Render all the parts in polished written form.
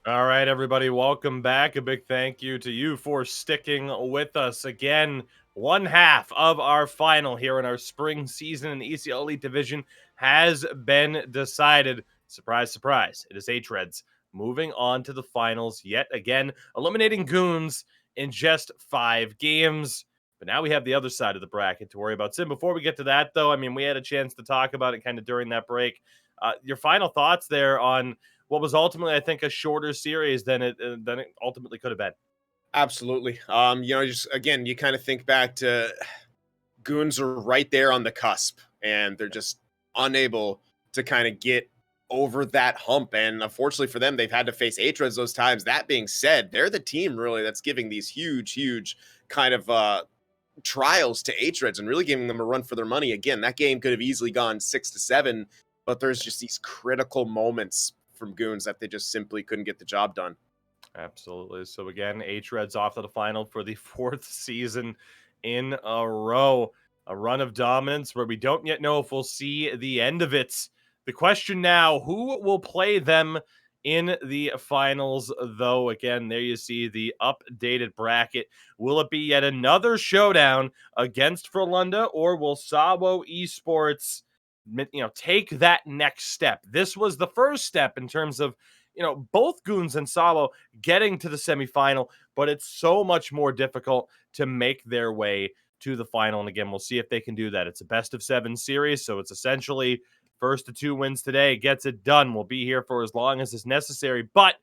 All right, everybody, welcome back. A big thank you to you for sticking with us again. One half of our final here in our spring season in the ECL Elite Division has been decided. Surprise, surprise. It is H-Reds moving on to the finals yet again, eliminating Goons in just 5 games. But now we have the other side of the bracket to worry about. Sim, before we get to that, though, I mean, we had a chance to talk about it kind of during that break. Your final thoughts there on what was ultimately, I think, a shorter series than it ultimately could have been. Absolutely. Just again, you kind of think back to Goons are right there on the cusp, and they're just unable to kind of get over that hump. And unfortunately for them, they've had to face H-Reds those times. That being said, they're the team really that's giving these huge kind of trials to H-Reds and really giving them a run for their money. Again, that game could have easily gone 6-7, but there's just these critical moments from Goons that they just simply couldn't get the job done. Absolutely. So again, H-Reds off to the final for the 4th season in a row. A run of dominance where we don't yet know if we'll see the end of it. The question now, who will play them in the finals, though? Again, there you see the updated bracket. Will it be yet another showdown against Frölunda, or will SAWO ESPORTS, take that next step? This was the first step in terms of, both Goons and SAWO getting to the semifinal, but it's so much more difficult to make their way to the final. And again, we'll see if they can do that. It's a best of 7 series, so it's essentially first to 2 wins today gets it done. We'll be here for as long as is necessary. But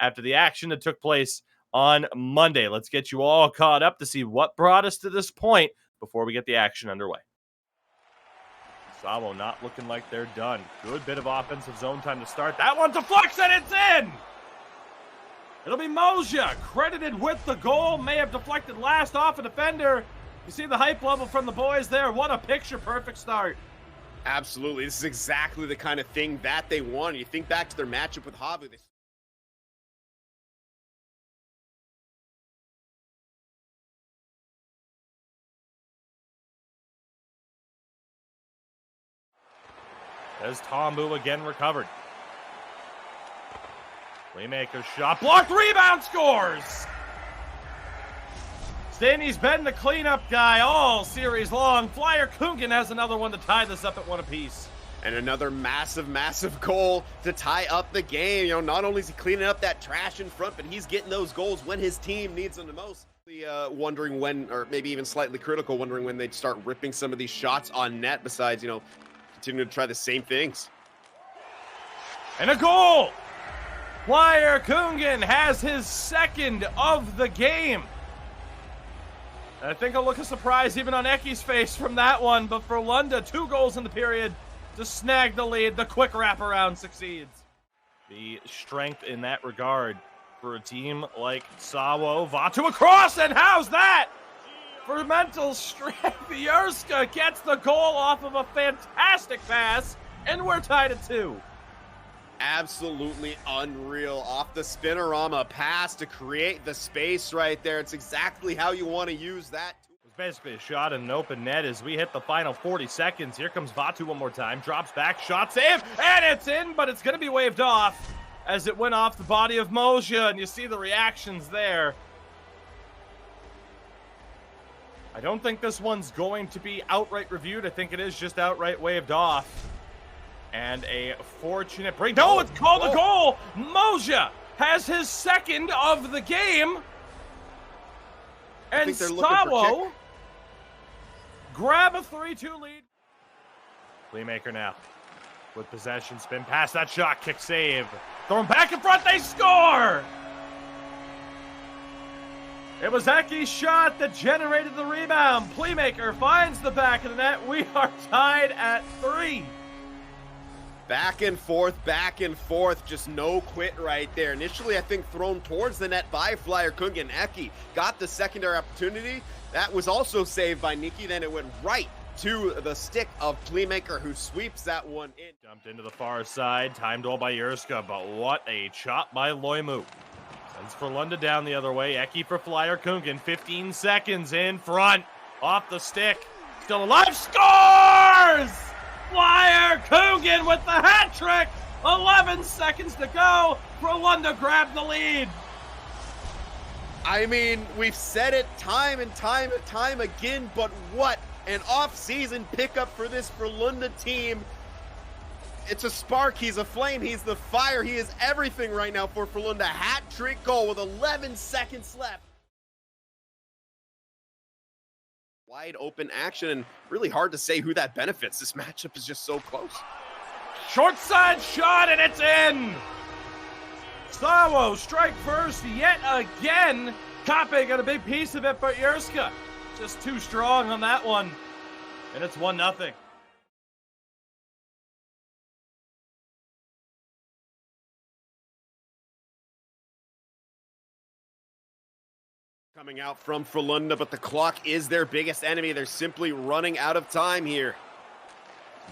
after the action that took place on Monday, let's get you all caught up to see what brought us to this point before we get the action underway. SAWO not looking like they're done. Good bit of offensive zone time to start. That one deflects and it's in! It'll be Moja, credited with the goal. May have deflected last off a defender. You see the hype level from the boys there. What a picture-perfect start. Absolutely. This is exactly the kind of thing that they want. You think back to their matchup with Havu. As Tombu again recovered. Playmaker shot, blocked, rebound, scores! Stanley's been the cleanup guy all series long. Flyer Kungen has another one to tie this up at 1 apiece. And another massive goal to tie up the game. Not only is he cleaning up that trash in front, but he's getting those goals when his team needs them the most. Wondering when, or maybe even slightly critical, wondering when they'd start ripping some of these shots on net besides, continuing to try the same things. And a goal! Flyer Kungen has his second of the game. I think a look of surprise even on Eki's face from that one, but for Frölunda, 2 goals in the period to snag the lead. The quick wraparound succeeds. The strength in that regard for a team like SAWO. Vatu across, and how's that? For mental strength, Yerska gets the goal off of a fantastic pass, and we're tied at 2. Absolutely unreal. Off the spinorama pass to create the space right there. It's exactly how you want to use that. It's basically a shot in an open net as we hit the final 40 seconds. Here comes Vatu one more time. Drops back, shot save, and it's in, but it's going to be waved off as it went off the body of Moja, and you see the reactions there. I don't think this one's going to be outright reviewed. I think it is just outright waved off. And a fortunate break. No, it's called a goal. Moja has his second of the game. And SAWO grab a 3-2 lead. Playmaker now with possession, spin past that shot, kick save. Thrown back in front, they score! It was Eki's shot that generated the rebound. Playmaker finds the back of the net. We are tied at 3. Back and forth, just no quit right there. Initially, I think thrown towards the net by Flyer Kungen. Eki got the secondary opportunity. That was also saved by Nikki. Then it went right to the stick of Playmaker, who sweeps that one in. Jumped into the far side, timed all by Yerska, but what a chop by Loimu. Sends Frölunda down the other way. Eki for Flyer Kungen, 15 seconds in front, off the stick, still alive, scores! Flyer Kungen with the hat trick! 11 seconds to go. Frölunda grabbed the lead. I mean, we've said it time and time again, but what an off-season pickup for this Frölunda team. It's a spark, he's a flame, he's the fire, he is everything right now for Frölunda. Hat-trick goal with 11 seconds left. Wide open action, and really hard to say who that benefits. This matchup is just so close. Short side shot, and it's in. SAWO strike first yet again. Kape got a big piece of it, but Yerska just too strong on that one. And it's 1-0. Coming out from Frölunda, but the clock is their biggest enemy. They're simply running out of time here.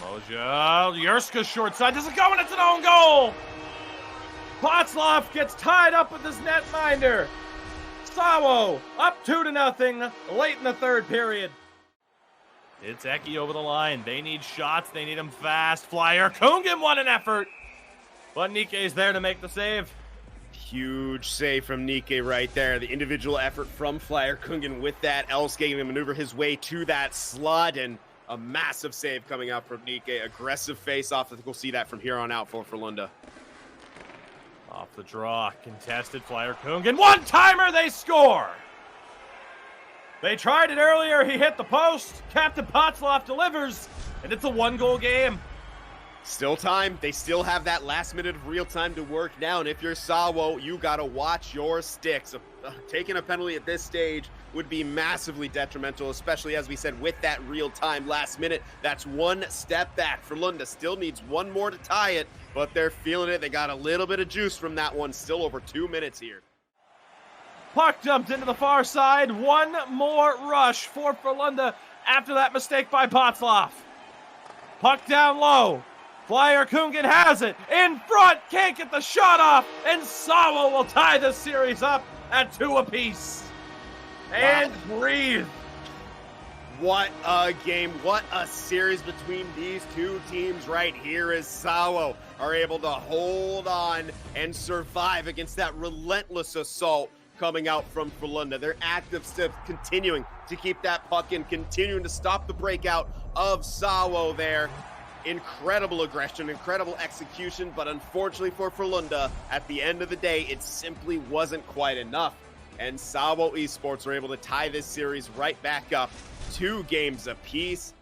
Moja, Yerska short side, doesn't go, and it's an own goal. Potzloff gets tied up with his netminder. SAWO up 2-0 late in the third period. It's Eki over the line. They need shots. They need them fast. Flyer Kungen won an effort, but Nike's there to make the save. Huge save from Nike right there. The individual effort from Flyer Kungen with that L-skating to maneuver his way to that slot, and a massive save coming out from Nike. Aggressive face-off. I think we'll see that from here on out for Frölunda. Off the draw, contested Flyer Kungen. One-timer, they score! They tried it earlier, he hit the post. Captain Potzloff delivers, and it's a one-goal game. Still time. They still have that last minute of real time to work now, and if you're SAWO, you got to watch your sticks. Taking a penalty at this stage would be massively detrimental, especially, as we said, with that real time last minute. That's one step back. Frölunda still needs one more to tie it, but they're feeling it. They got a little bit of juice from that one. Still over 2 minutes here. Puck dumped into the far side. One more rush for Frölunda after that mistake by Potzloff. Puck down low. Flyer Kungen has it in front, can't get the shot off, and SAWO will tie the series up at 2 apiece. And breathe. What a game, what a series between these two teams right here, as SAWO are able to hold on and survive against that relentless assault coming out from Frölunda. Their active steps continuing to keep that puck in, continuing to stop the breakout of SAWO there. Incredible aggression, incredible execution, but unfortunately for Frölunda, at the end of the day, it simply wasn't quite enough. And SAWO Esports were able to tie this series right back up, 2 games apiece.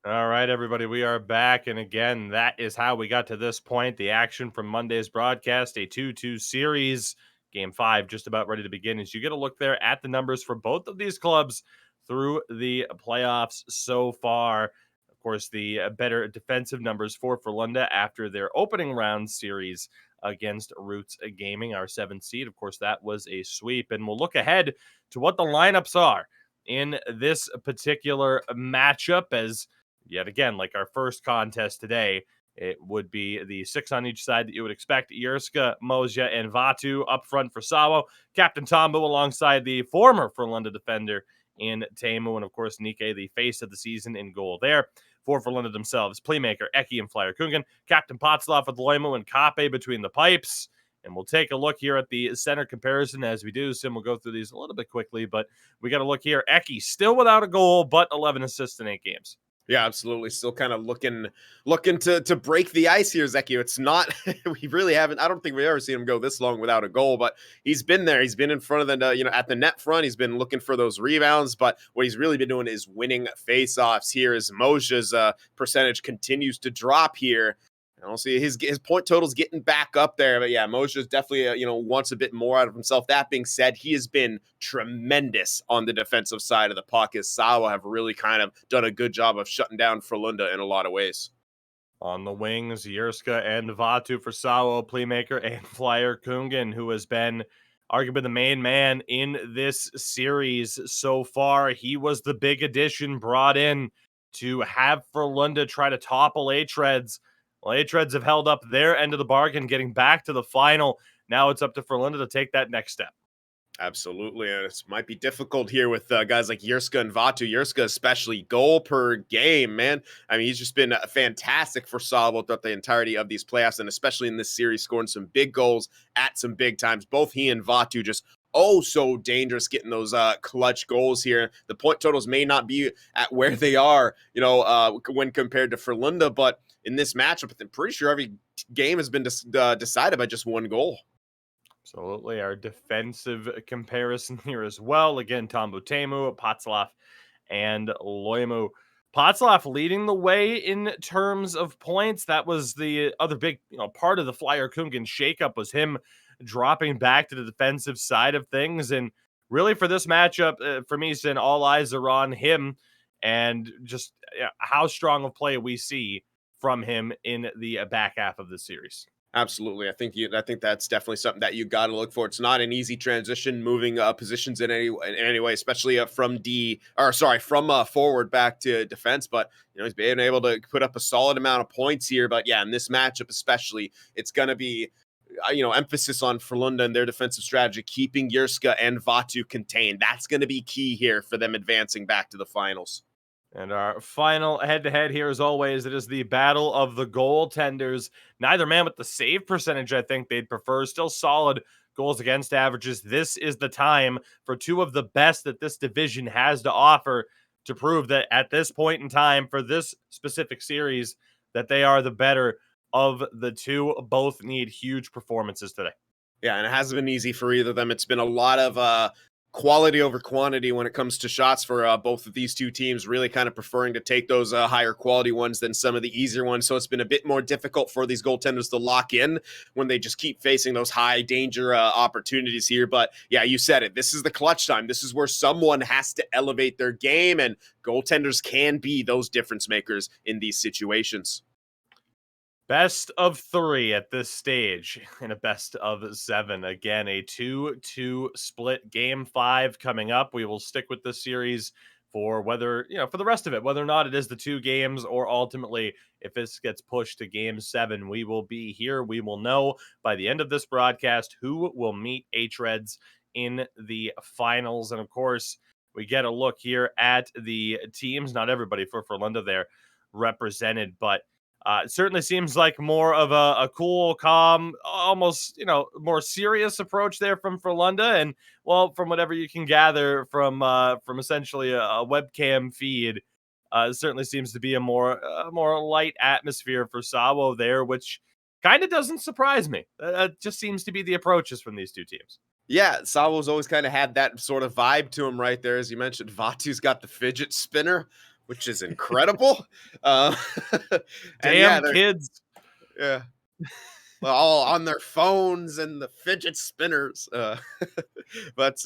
All right, everybody, we are back. And again, that is how we got to this point. The action from Monday's broadcast, a 2-2 series. Game 5 just about ready to begin. As you get a look there at the numbers for both of these clubs through the playoffs so far. Of course, the better defensive numbers for Frölunda after their opening round series against Roots Gaming, our 7th seed. Of course, that was a sweep. And we'll look ahead to what the lineups are in this particular matchup, as yet again, like our first contest today, it would be the 6 on each side that you would expect. Yerska, Moja, and Vatu up front for SAWO. Captain Tombo alongside the former Frölunda defender in Teemu. And of course, Nike, the face of the season, in goal there. For Frölunda themselves, playmaker Eki and Flyer Kungen. Captain Potzloff with Loimo and Kape between the pipes. And we'll take a look here at the center comparison as we do. Sim will go through these a little bit quickly, but we got to look here. Eki still without a goal, but 11 assists in 8 games. Yeah, absolutely. Still kind of looking to break the ice here, Zeki. It's not, we really haven't, I don't think we've ever seen him go this long without a goal, but he's been there. He's been in front of the, at the net front. He's been looking for those rebounds, but what he's really been doing is winning faceoffs here as Moja's percentage continues to drop here. And I'll see his point total's getting back up there. But yeah, Moshe's definitely, wants a bit more out of himself. That being said, he has been tremendous on the defensive side of the puck, as SAWO have really kind of done a good job of shutting down Frölunda in a lot of ways. On the wings, Yerska and Vatu for SAWO, playmaker, and Flyer Kungen, who has been arguably the main man in this series so far. He was the big addition brought in to have Frölunda try to topple H-Reds. Well, H-Reds have held up their end of the bargain, getting back to the final. Now it's up to Frölunda to take that next step. Absolutely, and it might be difficult here with guys like Yurska and Vatu. Yurska, especially goal per game, man. I mean, he's just been fantastic for SAWO throughout the entirety of these playoffs, and especially in this series, scoring some big goals at some big times. Both he and Vatu just so dangerous getting those clutch goals here. The point totals may not be at where they are, when compared to Frölunda, but in this matchup, I'm pretty sure every game has been decided by just one goal. Absolutely. Our defensive comparison here as well. Again, Tombu Temu, Patslav, and Loimu. Patslav leading the way in terms of points. That was the other big part of the Flyer Kungen shakeup, was him dropping back to the defensive side of things. And really for this matchup, for me, Sin, all eyes are on him and just how strong of play we see from him in the back half of the series. Absolutely. I think that's definitely something that you got to look for. It's not an easy transition moving positions in any way, especially from forward back to defense. But he's been able to put up a solid amount of points here. But yeah, in this matchup especially, it's going to be emphasis on Frölunda and their defensive strategy, keeping Yurska and Vatu contained. That's going to be key here for them advancing back to the finals. And our final head-to-head here, as always, it is the battle of the goaltenders. Neither man with the save percentage I think they'd prefer. Still solid goals against averages. This is the time for two of the best that this division has to offer to prove that at this point in time for this specific series that they are the better of the two. Both need huge performances today. Yeah, and it hasn't been easy for either of them. It's been a lot of quality over quantity when it comes to shots for both of these two teams, really kind of preferring to take those higher quality ones than some of the easier ones. So it's been a bit more difficult for these goaltenders to lock in when they just keep facing those high danger opportunities here. But yeah, you said it. This is the clutch time. This is where someone has to elevate their game, and goaltenders can be those difference makers in these situations. Best of 3 at this stage in a best of 7. Again, a 2-2 split. Game 5 coming up. We will stick with this series for whether, for the rest of it, whether or not it is the 2 games or ultimately if this gets pushed to Game 7. We will be here. We will know by the end of this broadcast who will meet H-Reds in the finals. And of course, we get a look here at the teams. Not everybody for Frölunda there represented, but it certainly seems like more of a cool, calm, almost, more serious approach there from Frölunda. And, well, from whatever you can gather from essentially a webcam feed, it certainly seems to be a more light atmosphere for SAWO there, which kind of doesn't surprise me. That just seems to be the approaches from these two teams. Yeah, SAWO's always kind of had that sort of vibe to him right there. As you mentioned, Vatu's got the fidget spinner, which is incredible. And Damn kids. Yeah. Well, all on their phones and the fidget spinners. But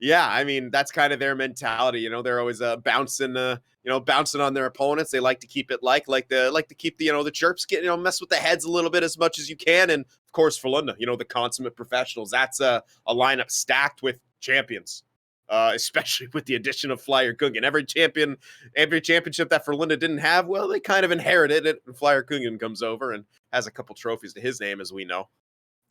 yeah, I mean, that's kind of their mentality. They're always bouncing on their opponents. They like to keep it like to keep the chirps, mess with the heads a little bit as much as you can. And of course, Frölunda, the consummate professionals. That's a lineup stacked with champions. Especially with the addition of Flyer Kungen. Every championship that Frölunda didn't have, well, they kind of inherited it. And Flyer Kungen comes over and has a couple trophies to his name, as we know.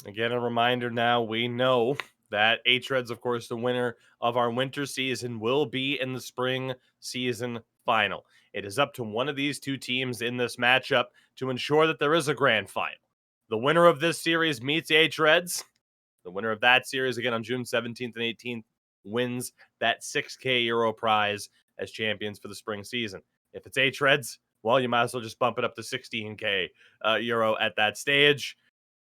Again, a reminder now, we know that H-Reds, of course, the winner of our winter season, will be in the spring season final. It is up to one of these two teams in this matchup to ensure that there is a grand final. The winner of this series meets H-Reds. The winner of that series, again, on June 17th and 18th, wins that 6K euro prize as champions for the spring season. If it's H-Reds, well, you might as well just bump it up to 16K euro at that stage.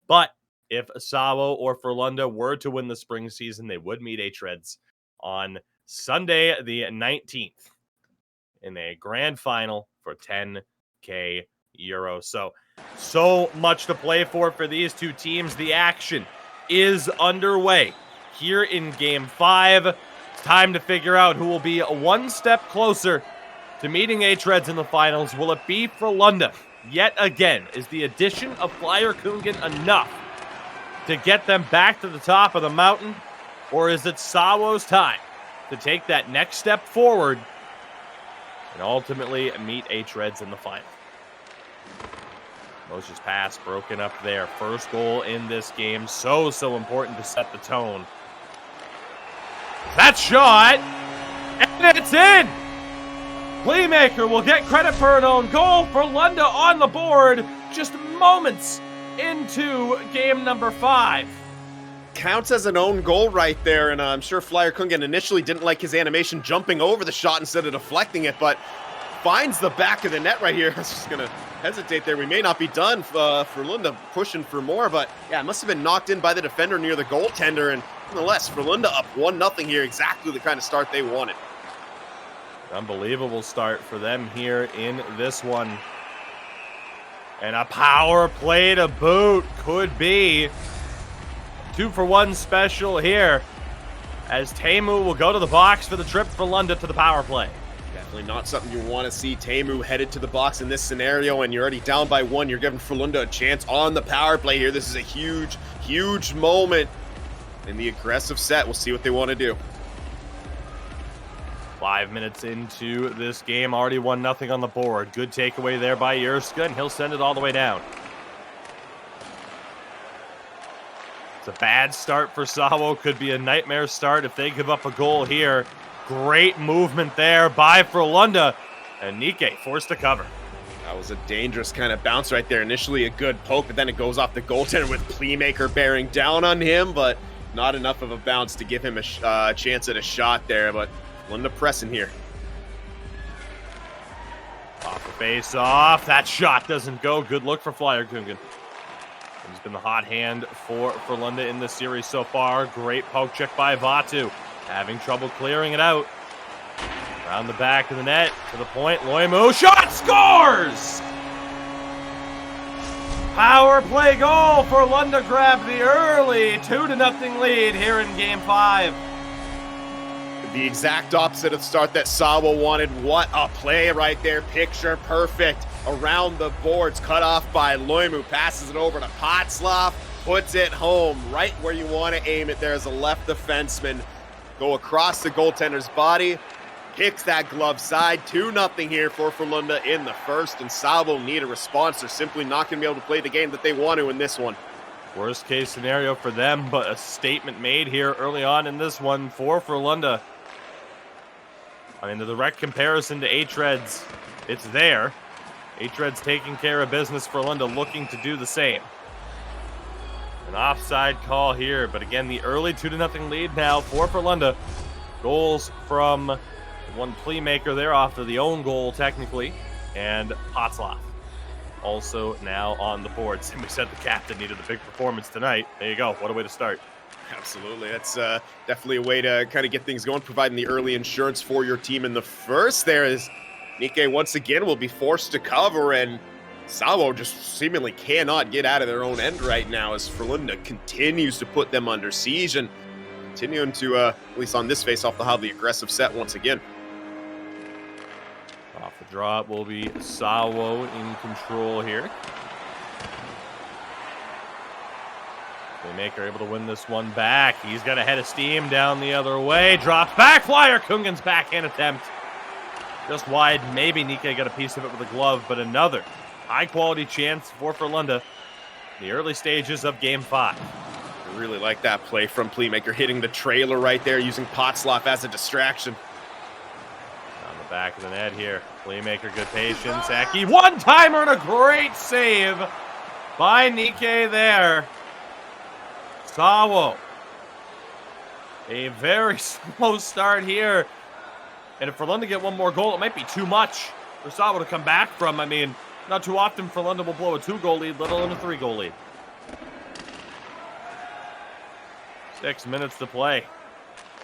But if SAWO or Frölunda were to win the spring season, they would meet H-Reds on Sunday the 19th in a grand final for 10K euro. So much to play for these two teams. The action is underway here in Game 5. It's time to figure out who will be one step closer to meeting H-Reds in the finals. Will it be Frölunda? Yet again, is the addition of Flyer Kungen enough to get them back to the top of the mountain? Or is it SAWO's time to take that next step forward and ultimately meet H-Reds in the final? Moses' pass broken up there. First goal in this game. So important to set the tone. That shot, and it's in! Playmaker will get credit for an own goal. Frölunda on the board just moments into game number 5. Counts as an own goal right there, and I'm sure Flyer Kungen initially didn't like his animation jumping over the shot instead of deflecting it, but finds the back of the net right here. I was just going to hesitate there. We may not be done. Frölunda pushing for more, but yeah, it must have been knocked in by the defender near the goaltender, and nonetheless, Frölunda up 1-0 here, exactly the kind of start they wanted. Unbelievable start for them here in this one. And a power play to boot could be 2-for-1 special here, as Teemu will go to the box for the trip for Frölunda to the power play. Definitely not something you want to see. Teemu headed to the box in this scenario, and you're already down by 1. You're giving Frölunda a chance on the power play here. This is a huge, huge moment in the aggressive set. We'll see what they want to do. 5 minutes into this game, already 1-0 on the board. Good takeaway there by Yerska, and he'll send it all the way down. It's a bad start for SAWO. Could be a nightmare start if they give up a goal here. Great movement there by Frölunda, and Nike forced to cover. That was a dangerous kind of bounce right there. Initially a good poke, but then it goes off the goaltender with Playmaker bearing down on him, but not enough of a bounce to give him a chance at a shot there, but Frölunda pressing here. Off the face off. That shot doesn't go. Good look for Flyer Kungen. He's been the hot hand for Frölunda in this series so far. Great poke check by Vatu. Having trouble clearing it out. Around the back of the net. To the point. Loimu. Shot scores! Power play goal for Frölunda. Grab the early 2-0 lead here in game 5. The exact opposite of the start that SAWO wanted. What a play right there. Picture perfect. Around the boards, cut off by Loimu. Passes it over to Potzloff. Puts it home right where you want to aim it. There's a left defenseman. Go across the goaltender's body. Picks that glove side. 2-0 here for Frölunda in the first. And SAWO need a response. They're simply not going to be able to play the game that they want to in this one. Worst case scenario for them, but a statement made here early on in this one for Frölunda. I mean, the direct comparison to H-Reds, it's there. H-Reds taking care of business, Frölunda looking to do the same. An offside call here, but again, the early 2-0 lead now for Frölunda. Goals from one Playmaker there off of the own goal, technically, and Potzloff also now on the board. Simply said the captain needed a big performance tonight. There you go. What a way to start. Absolutely. That's definitely a way to kind of get things going, providing the early insurance for your team in the first. There is Nike once again will be forced to cover, and SAWO just seemingly cannot get out of their own end right now as Frölunda continues to put them under siege and continuing to, at least on this face-off, they'll have the aggressive set once again. Off the draw, it will be SAWO in control here. Playmaker able to win this one back. He's got a head of steam down the other way. Drops back. Flyer Kungen's backhand attempt. Just wide. Maybe Nike got a piece of it with a glove, but another high-quality chance for Frölunda in the early stages of Game 5. I really like that play from Playmaker, hitting the trailer right there, using Potzloff as a distraction. On the back of the net here. Playmaker, good patience. Aki, one-timer and a great save by Nike there. SAWO. A very slow start here. And if Frölunda get one more goal, it might be too much for SAWO to come back from. I mean, not too often Frölunda will blow a 2-goal lead, let alone a 3-goal lead. 6 minutes to play.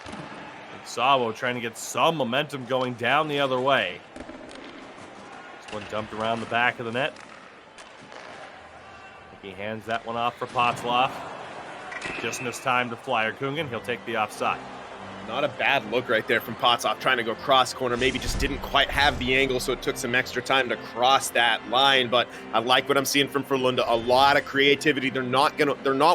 And SAWO trying to get some momentum going down the other way. This one dumped around the back of the net. He hands that one off for Potzloff. Just missed time to Flyer Kungen. He'll take the offside. Not a bad look right there from Potzloff, trying to go cross corner. Maybe just didn't quite have the angle, so it took some extra time to cross that line. But I like what I'm seeing from Frölunda. A lot of creativity. They're not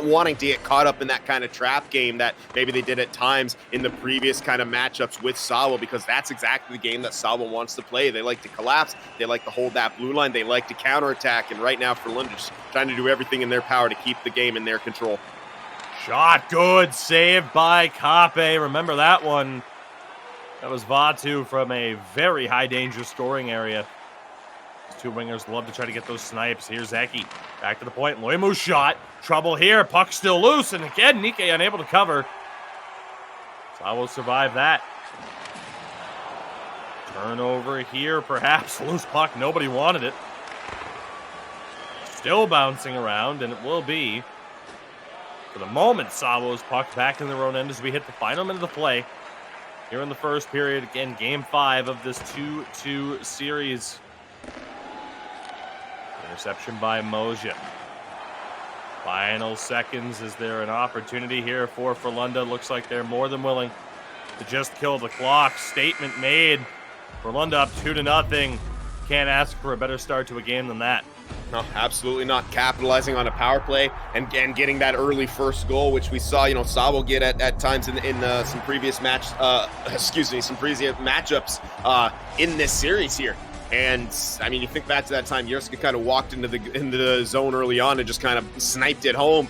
wanting to get caught up in that kind of trap game that maybe they did at times in the previous kind of matchups with SAWO, because that's exactly the game that SAWO wants to play. They like to collapse. They like to hold that blue line. They like to counterattack. And right now, Frölunda just trying to do everything in their power to keep the game in their control. Shot good, saved by Kape. Remember that one. That was Vatu from a very high danger scoring area. These two wingers love to try to get those snipes. Here's Eki. Back to the point. Loimu's shot. Trouble here. Puck still loose. And again, Nike unable to cover. SAWO survive that. Turnover here, perhaps. Loose puck. Nobody wanted it. Still bouncing around, and it will be, for the moment, SAWO's puck back in their own end as we hit the final minute of play. Here in the first period, again, game 5 of this 2-2 series. Interception by Moja. Final seconds. Is there an opportunity here for Frölunda? Looks like they're more than willing to just kill the clock. Statement made. Frölunda up 2-0. Can't ask for a better start to a game than that. No, absolutely not. Capitalizing on a power play and getting that early first goal, which we saw, SAWO get at times in some previous some previous matchups in this series here. And I mean, you think back to that time, Yerska kind of walked into the zone early on and just kind of sniped it home.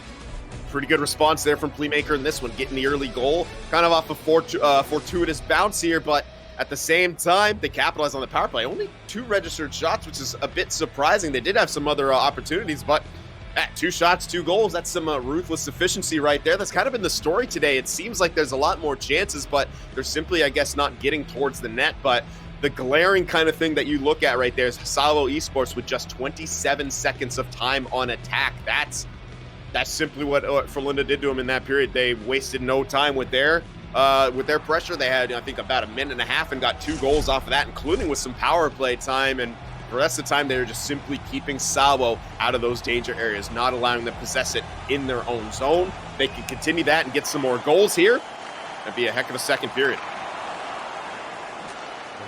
Pretty good response there from Playmaker in this one, getting the early goal, kind of off a fortuitous bounce here, but at the same time, they capitalized on the power play. Only 2 registered shots, which is a bit surprising. They did have some other opportunities, but 2 shots, 2 goals, that's some ruthless efficiency right there. That's kind of been the story today. It seems like there's a lot more chances, but they're simply, I guess, not getting towards the net. But the glaring kind of thing that you look at right there is SAWO ESPORTS with just 27 seconds of time on attack. That's simply what Frölunda did to them in that period. They wasted no time with their pressure. They had, I think, about a minute and a half and got 2 goals off of that, including with some power play time. And the rest of the time, they were just simply keeping SAWO out of those danger areas, not allowing them to possess it in their own zone. They can continue that and get some more goals here. That'd be a heck of a second period.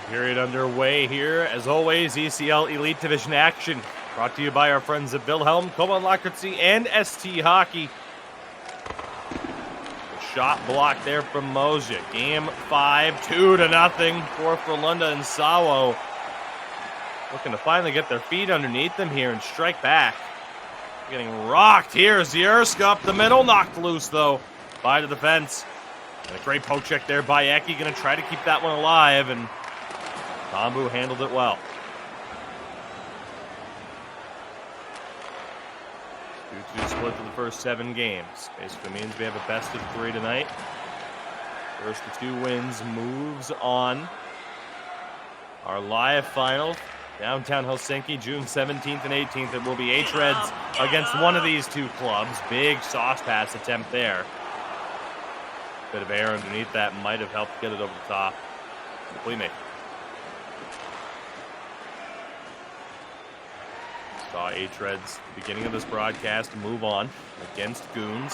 Period underway here. As always, ECL Elite Division action brought to you by our friends at Wilhelm, Koban Lakritzi, and ST Hockey. Shot block there from Moja. Game 5, 2-0 for Frölunda and SAWO. Looking to finally get their feet underneath them here and strike back. Getting rocked here. Zierska up the middle. Knocked loose, though, by the defense. And a great poke check there by Eki. Going to try to keep that one alive, and Bambu handled it well. 2-2 split for the first 7 games. Basically means we have a best of 3 tonight. First of 2 wins moves on. Our live final, downtown Helsinki, June 17th and 18th. It will be H-Reds against one of these 2 clubs. Big sauce pass attempt there. Bit of air underneath that might have helped get it over the top. The playmaker. Saw H-Reds at the beginning of this broadcast move on against Goons.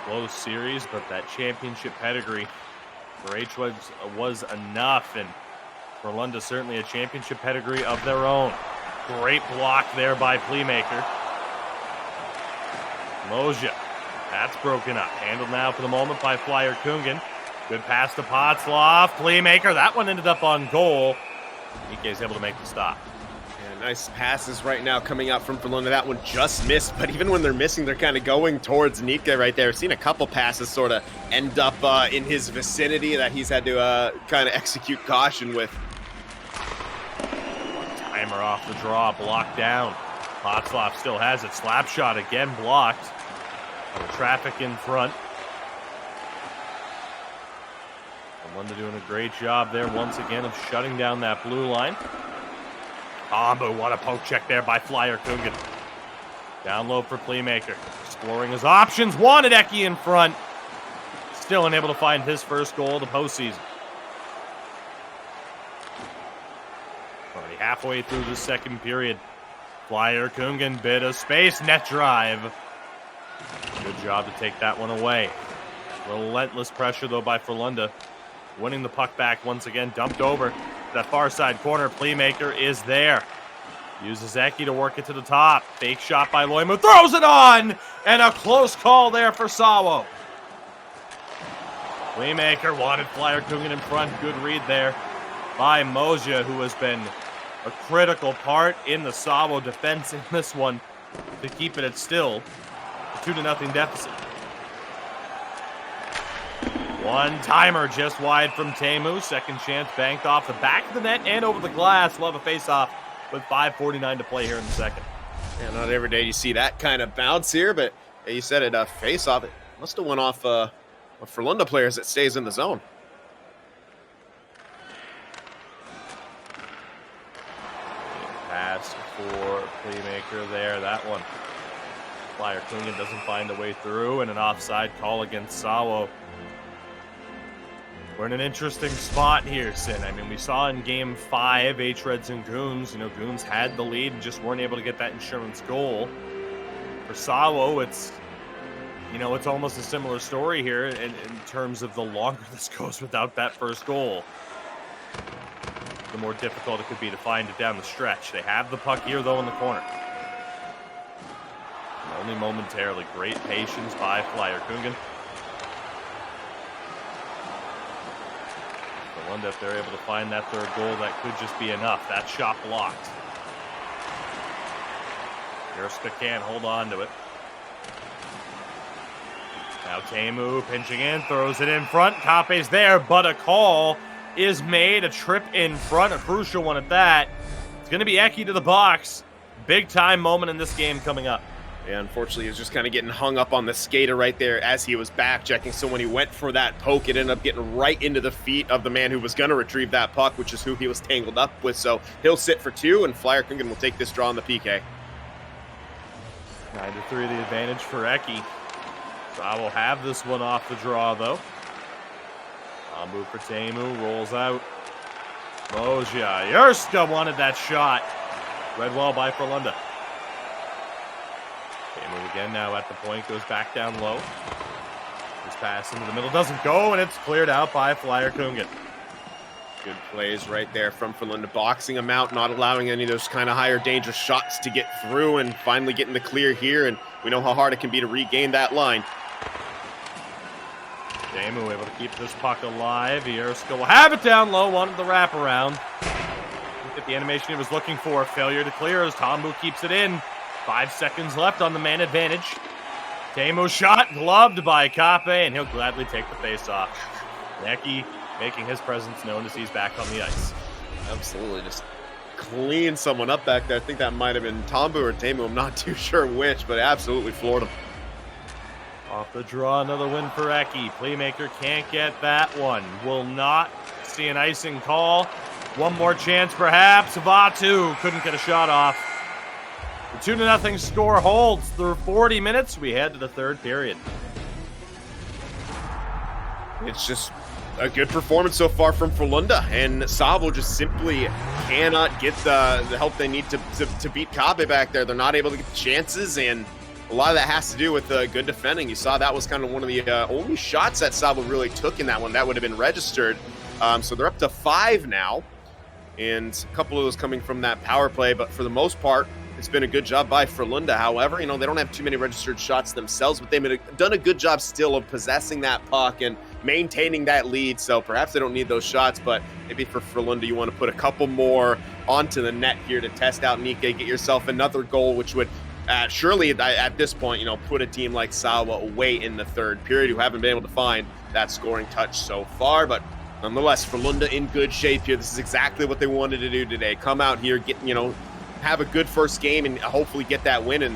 Close series, but that championship pedigree for H-Reds was enough, and Frölunda certainly a championship pedigree of their own. Great block there by Playmaker. Moja, that's broken up. Handled now for the moment by Flyer Kungen. Good pass to Potzloff. Playmaker, that one ended up on goal. Nike's able to make the stop. Nice passes right now coming out from Frölunda. That one just missed, but even when they're missing, they're kind of going towards Nika right there. I've seen a couple passes sort of end up in his vicinity that he's had to kind of execute caution with. Timer off the draw, blocked down. Potzloff still has it. Slap shot again blocked. The traffic in front. Frölunda doing a great job there once again of shutting down that blue line. Bambu, what a poke check there by Flyer Kungen. Down low for Playmaker. Exploring his options. Wanted Eki in front. Still unable to find his first goal of the postseason. Already halfway through the second period. Flyer Kungen, bit of space. Net drive. Good job to take that one away. Relentless pressure, though, by Frölunda. Winning the puck back once again. Dumped over. That far side corner, Playmaker is there. Uses Eki to work it to the top. Fake shot by Loimu. Throws it on! And a close call there for SAWO. Playmaker wanted Flyer Kungen in front. Good read there by Moja, who has been a critical part in the SAWO defense in this one to keep it at still a 2-0 deficit. One-timer just wide from Teemu. Second chance banked off the back of the net and over the glass. We'll have a face-off with 5:49 to play here in the second. Yeah, not every day you see that kind of bounce here, but yeah, you said it, face-off. It must have went off a Frölunda player as it stays in the zone. Pass for playmaker there. That one. Frölunda doesn't find a way through, and an offside call against SAWO. We're in an interesting spot here, Sin. I mean, we saw in Game 5, H-Reds and Goons. Goons had the lead and just weren't able to get that insurance goal. For SAWO, it's almost a similar story here in terms of the longer this goes without that first goal, the more difficult it could be to find it down the stretch. They have the puck here, though, in the corner. And only momentarily. Great patience by Frölunda. Frölunda, if they're able to find that third goal, that could just be enough. That shot blocked. Jurska can't hold on to it. Now Teemu pinching in, throws it in front. Kape's there, but a call is made. A trip in front, a crucial one at that. It's going to be Eki to the box. Big time moment in this game coming up. Yeah, unfortunately, he was just kind of getting hung up on the skater right there as he was back checking. So when he went for that poke, it ended up getting right into the feet of the man who was going to retrieve that puck, which is who he was tangled up with. So he'll sit for two, and Frölunda will take this draw on the PK. 9-3 the advantage for Eki. So I will have this one off the draw, though. I'll move for Teemu, rolls out. Mojia, Jurska wanted that shot. Read well by Frölunda. Teemu again now at the point, goes back down low. His pass into the middle doesn't go, and it's cleared out by Frölunda. Good plays right there from Frölunda, boxing him out, not allowing any of those kind of higher danger shots to get through, and finally getting the clear here, and we know how hard it can be to regain that line. Teemu able to keep this puck alive. Jurska will have it down low, wanted the wraparound. Get the animation he was looking for. Failure to clear as Tombu keeps it in. 5 seconds left on the man advantage. Teemu shot, gloved by Kape, and he'll gladly take the face-off. Eki making his presence known as he's back on the ice. Absolutely, just clean someone up back there. I think that might have been Tombu or Teemu. I'm not too sure which, but absolutely floored him. Off the draw, another win for Eki. Playmaker can't get that one. Will not see an icing call. One more chance, perhaps. Vatu couldn't get a shot off. The 2-0 score holds through 40 minutes. We head to the third period. It's just a good performance so far from Frölunda, and SAWO just simply cannot get the help they need to beat Kape back there. They're not able to get the chances, and a lot of that has to do with good defending. You saw that was kind of one of the only shots that SAWO really took in that one. That would have been registered. So they're up to 5 now, and a couple of those coming from that power play, but for the most part, it's been a good job by Frölunda. However, they don't have too many registered shots themselves, but they've done a good job still of possessing that puck and maintaining that lead. So perhaps they don't need those shots, but maybe for Frölunda, you want to put a couple more onto the net here to test out Nikke, get yourself another goal, which would surely at this point, put a team like SAWO away in the third period, who haven't been able to find that scoring touch so far. But nonetheless, Frölunda in good shape here. This is exactly what they wanted to do today. Come out here, get, have a good first game and hopefully get that win, and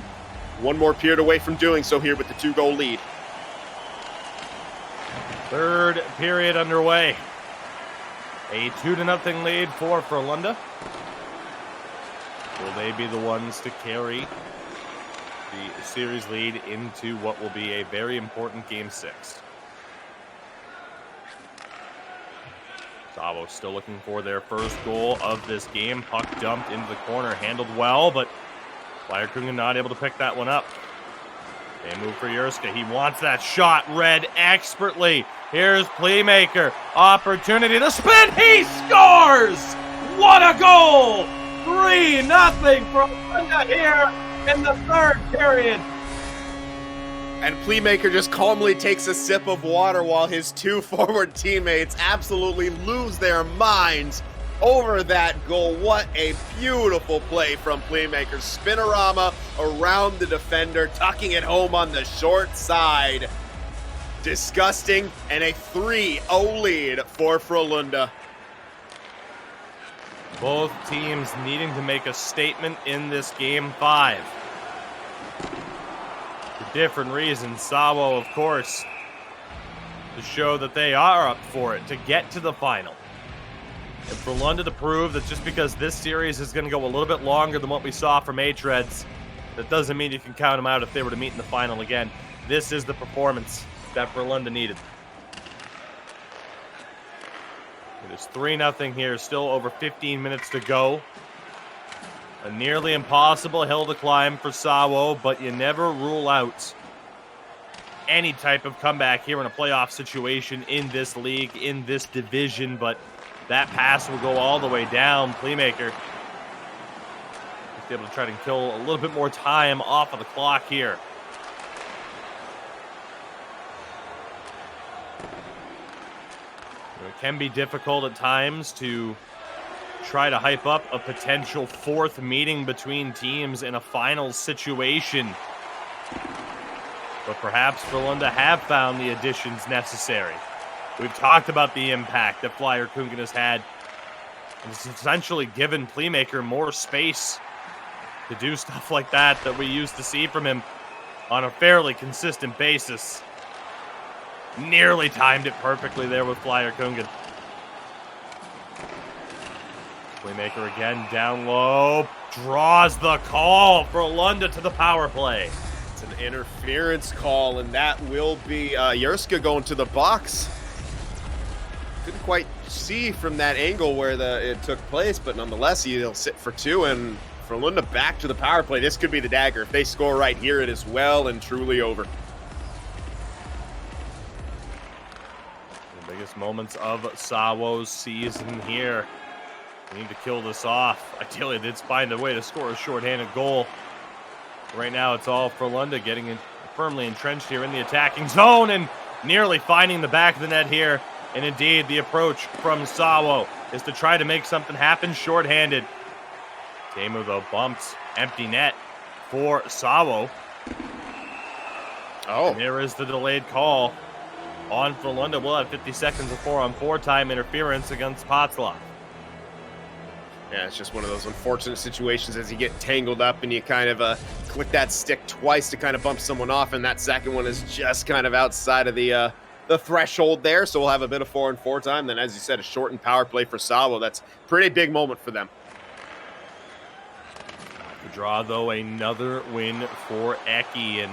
one more period away from doing so here with the 2-goal lead. Third period underway. A 2-0 lead for Frölunda. Will they be the ones to carry the series lead into what will be a very important Game 6? SAWO still looking for their first goal of this game. Puck dumped into the corner, handled well, but Frölunda not able to pick that one up. They move for Jurska. He wants that shot read expertly. Here's Playmaker. Opportunity to spin. He scores! What a goal! 3-0 Frölunda here in the third period. And Playmaker just calmly takes a sip of water while his two forward teammates absolutely lose their minds over that goal. What a beautiful play from Playmaker. Spinorama around the defender, tucking it home on the short side. disgusting, and a 3-0 lead for Frölunda. Both teams needing to make a statement in this game 5. For different reasons. SAWO, of course, to show that they are up for it, to get to the final. And Frölunda to prove that just because this series is going to go a little bit longer than what we saw from H-Reds, that doesn't mean you can count them out if they were to meet in the final again. This is the performance that Frölunda needed. It is 3-0 here, still over 15 minutes to go. A nearly impossible hill to climb for SAWO, but you never rule out any type of comeback here in a playoff situation in this league, in this division, but that pass will go all the way down. Playmaker just able to try to kill a little bit more time off of the clock here. It can be difficult at times to try to hype up a potential 4th meeting between teams in a finals situation. But perhaps Frölunda have found the additions necessary. We've talked about the impact that Flyer Kungen has had. It's essentially given Playmaker more space to do stuff like that we used to see from him on a fairly consistent basis. Nearly timed it perfectly there with Flyer Kungen. Playmaker again down low. Draws the call for Frölunda to the power play. It's an interference call, and that will be Jurska going to the box. Couldn't quite see from that angle where it took place, but nonetheless, he'll sit for 2, and Frölunda back to the power play. This could be the dagger. If they score right here, it is well and truly over. The biggest moments of SAWO's season here. We need to kill this off. Ideally, they'd find a way to score a shorthanded goal. Right now, it's all Frölunda getting firmly entrenched here in the attacking zone and nearly finding the back of the net here. And indeed, the approach from SAWO is to try to make something happen shorthanded. Tamu, though, bumps empty net for SAWO. Oh. And there is the delayed call on Frölunda. We'll have 50 seconds of 4-on-4 time interference against Potzloff. Yeah, it's just one of those unfortunate situations as you get tangled up and you kind of click that stick twice to kind of bump someone off, and that second one is just kind of outside of the threshold there, so we'll have a bit of 4-on-4 time. Then, as you said, a shortened power play for SAWO. That's a pretty big moment for them. To draw, though, another win for Eki, and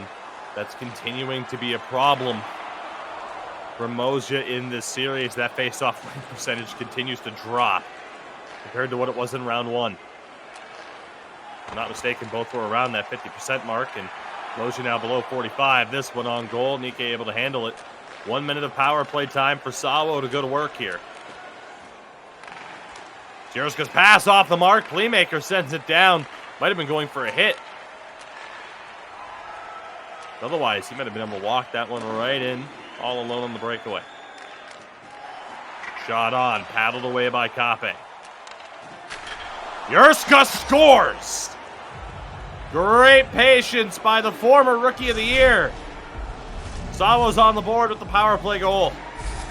that's continuing to be a problem for Moja in this series. That face-off win percentage continues to drop compared to what it was in round 1. If I'm not mistaken, both were around that 50% mark, and Moja now below 45. This one on goal. Nike able to handle it. 1 minute of power play time for SAWO to go to work here. Jurska's pass off the mark. Playmaker sends it down. Might have been going for a hit. Otherwise, he might have been able to walk that one right in, all alone on the breakaway. Shot on, paddled away by Kape. Jurska scores! Great patience by the former Rookie of the Year. SAWO's on the board with the power play goal.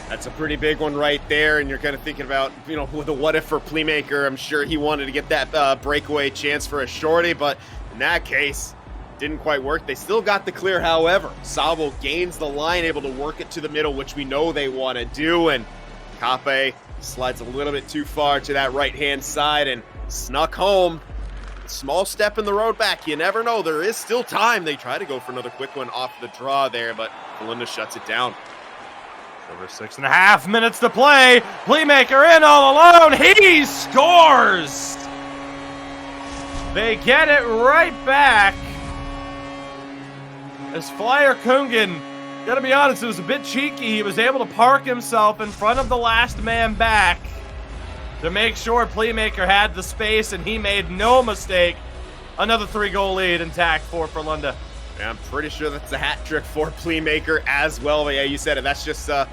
That's a pretty big one right there, and you're kind of thinking about, with a what if for Playmaker. I'm sure he wanted to get that breakaway chance for a shorty, but in that case, didn't quite work. They still got the clear, however. SAWO gains the line, able to work it to the middle, which we know they want to do, and Kape slides a little bit too far to that right-hand side and snuck home. Small step in the road back. You never know. There is still time. They try to go for another quick one off the draw there, but Frölunda shuts it down. Over 6.5 minutes to play. Playmaker in all alone. He scores! They get it right back. As Flyer Kungen, gotta be honest, it was a bit cheeky. He was able to park himself in front of the last man back to make sure Playmaker had the space, and he made no mistake. Another 3-goal lead intact for Frölunda. Yeah, I'm pretty sure that's a hat trick for Playmaker as well. But yeah, you said it. That's just a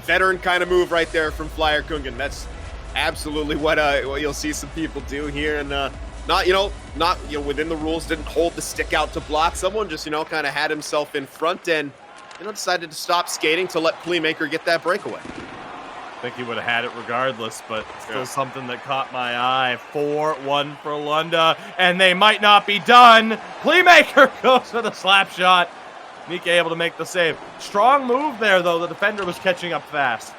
veteran kind of move right there from Flyer Kungen. That's absolutely what you'll see some people do here, and not within the rules. Didn't hold the stick out to block someone. Just kind of had himself in front, and decided to stop skating to let Playmaker get that breakaway. I think he would have had it regardless, but still something that caught my eye. 4-1 for Frölunda, and they might not be done. Playmaker goes for the slap shot. Nikke able to make the save. Strong move there, though. The defender was catching up fast.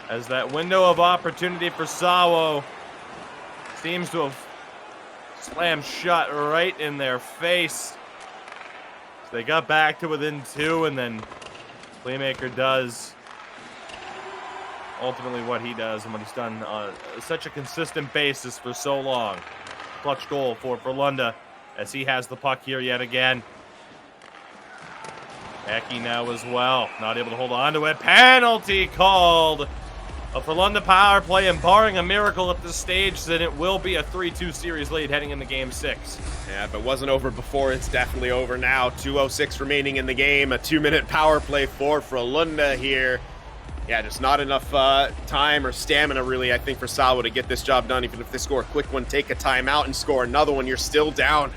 As that window of opportunity for SAWO seems to have slammed shut right in their face. They got back to within 2, and then Playmaker does ultimately what he does and what he's done on such a consistent basis for so long. Clutch goal for Frölunda as he has the puck here yet again. Eki now as well, not able to hold on to it. Penalty called. A Frölunda power play, and barring a miracle at this stage, then it will be a 3-2 series lead heading into Game 6. Yeah, if it wasn't over before, it's definitely over now. 2:06 remaining in the game. A 2-minute power play for Frölunda here. Yeah, just not enough time or stamina, really, I think, for SAWO to get this job done. Even if they score a quick one, take a timeout and score another one, you're still down.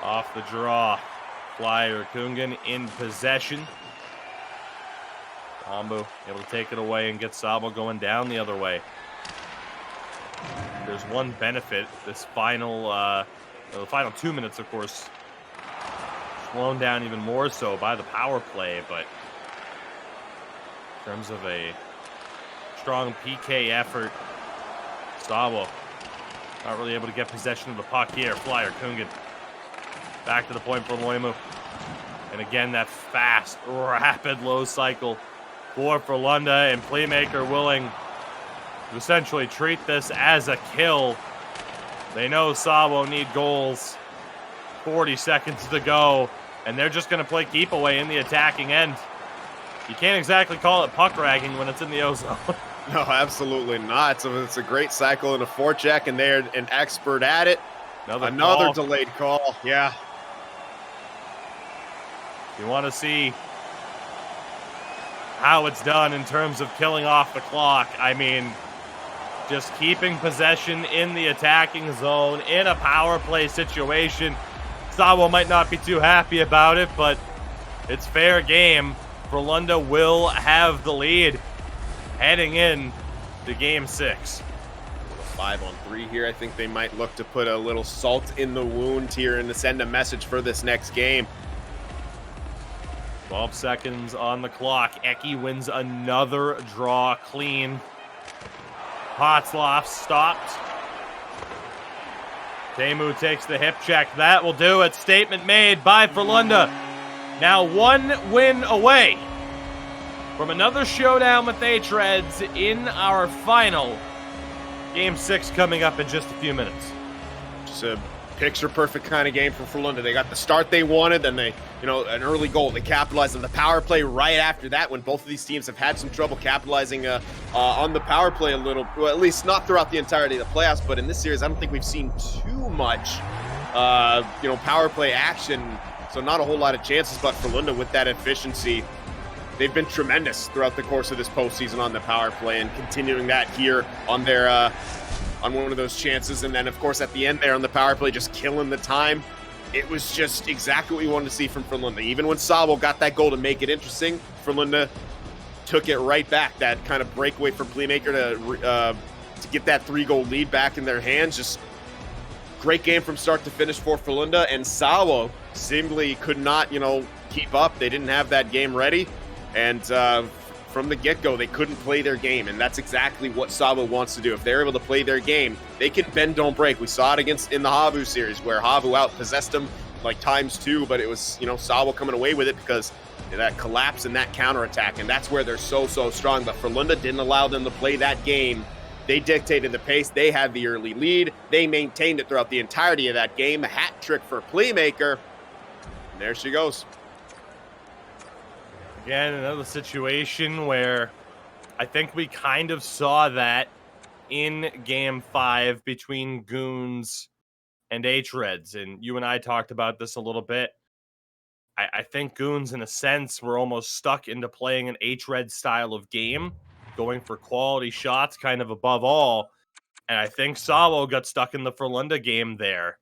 Off the draw. Flyer Kungan in possession. Ambu able to take it away and get SAWO going down the other way. There's one benefit. This final, the final 2 minutes, of course, slowed down even more so by the power play. But in terms of a strong PK effort, SAWO not really able to get possession of the puck here. Flyer Kungan back to the point for Loimu. And again, that fast, rapid low cycle for Frölunda, and Playmaker willing to essentially treat this as a kill. They know SAWO need goals. 40 seconds to go, and they're just going to play keep away in the attacking end. You can't exactly call it puck ragging when it's in the O-zone. No, absolutely not. So it's a great cycle and a forecheck, and they're an expert at it. Another delayed call. Yeah. You want to see how it's done in terms of killing off the clock. I mean, just keeping possession in the attacking zone in a power play situation. SAWO might not be too happy about it, but it's fair game. Frölunda will have the lead heading in to Game 6. 5-on-3 here. I think they might look to put a little salt in the wound here and to send a message for this next game. 12 seconds on the clock. Eki wins another draw clean. Hotzloff stopped. Teemu takes the hip check. That will do it. Statement made by Frölunda. Now 1 win away from another showdown with H-Reds in our final. Game 6 coming up in just a few minutes. Just a picture-perfect kind of game for Frölunda. They got the start they wanted, then they, an early goal. They capitalized on the power play right after that when both of these teams have had some trouble capitalizing on the power play a little, well, at least not throughout the entirety of the playoffs, but in this series, I don't think we've seen too much, power play action, so not a whole lot of chances, but Frölunda with that efficiency, they've been tremendous throughout the course of this postseason on the power play, and continuing that here on their on one of those chances. And then, of course, at the end there on the power play, just killing the time. It was just exactly what we wanted to see from Frölunda. Even when SAWO got that goal to make it interesting, Frölunda took it right back. That kind of breakaway from Playmaker to get that 3-goal lead back in their hands. Just great game from start to finish for Frölunda. And SAWO seemingly could not, keep up. They didn't have that game ready. And from the get-go, they couldn't play their game, and that's exactly what SAWO wants to do. If they're able to play their game, they can bend, don't break. We saw it in the Havu series, where Havu out-possessed them like ×2, but it was, SAWO coming away with it because of that collapse and that counterattack, and that's where they're so strong. But Frölunda didn't allow them to play that game. They dictated the pace. They had the early lead. They maintained it throughout the entirety of that game. A hat trick for Playmaker, and there she goes. Again, another situation where I think we kind of saw that in Game 5 between Goons and H-Reds. And you and I talked about this a little bit. I think Goons, in a sense, were almost stuck into playing an H-Red style of game, going for quality shots kind of above all. And I think SAWO got stuck in the Frölunda game there.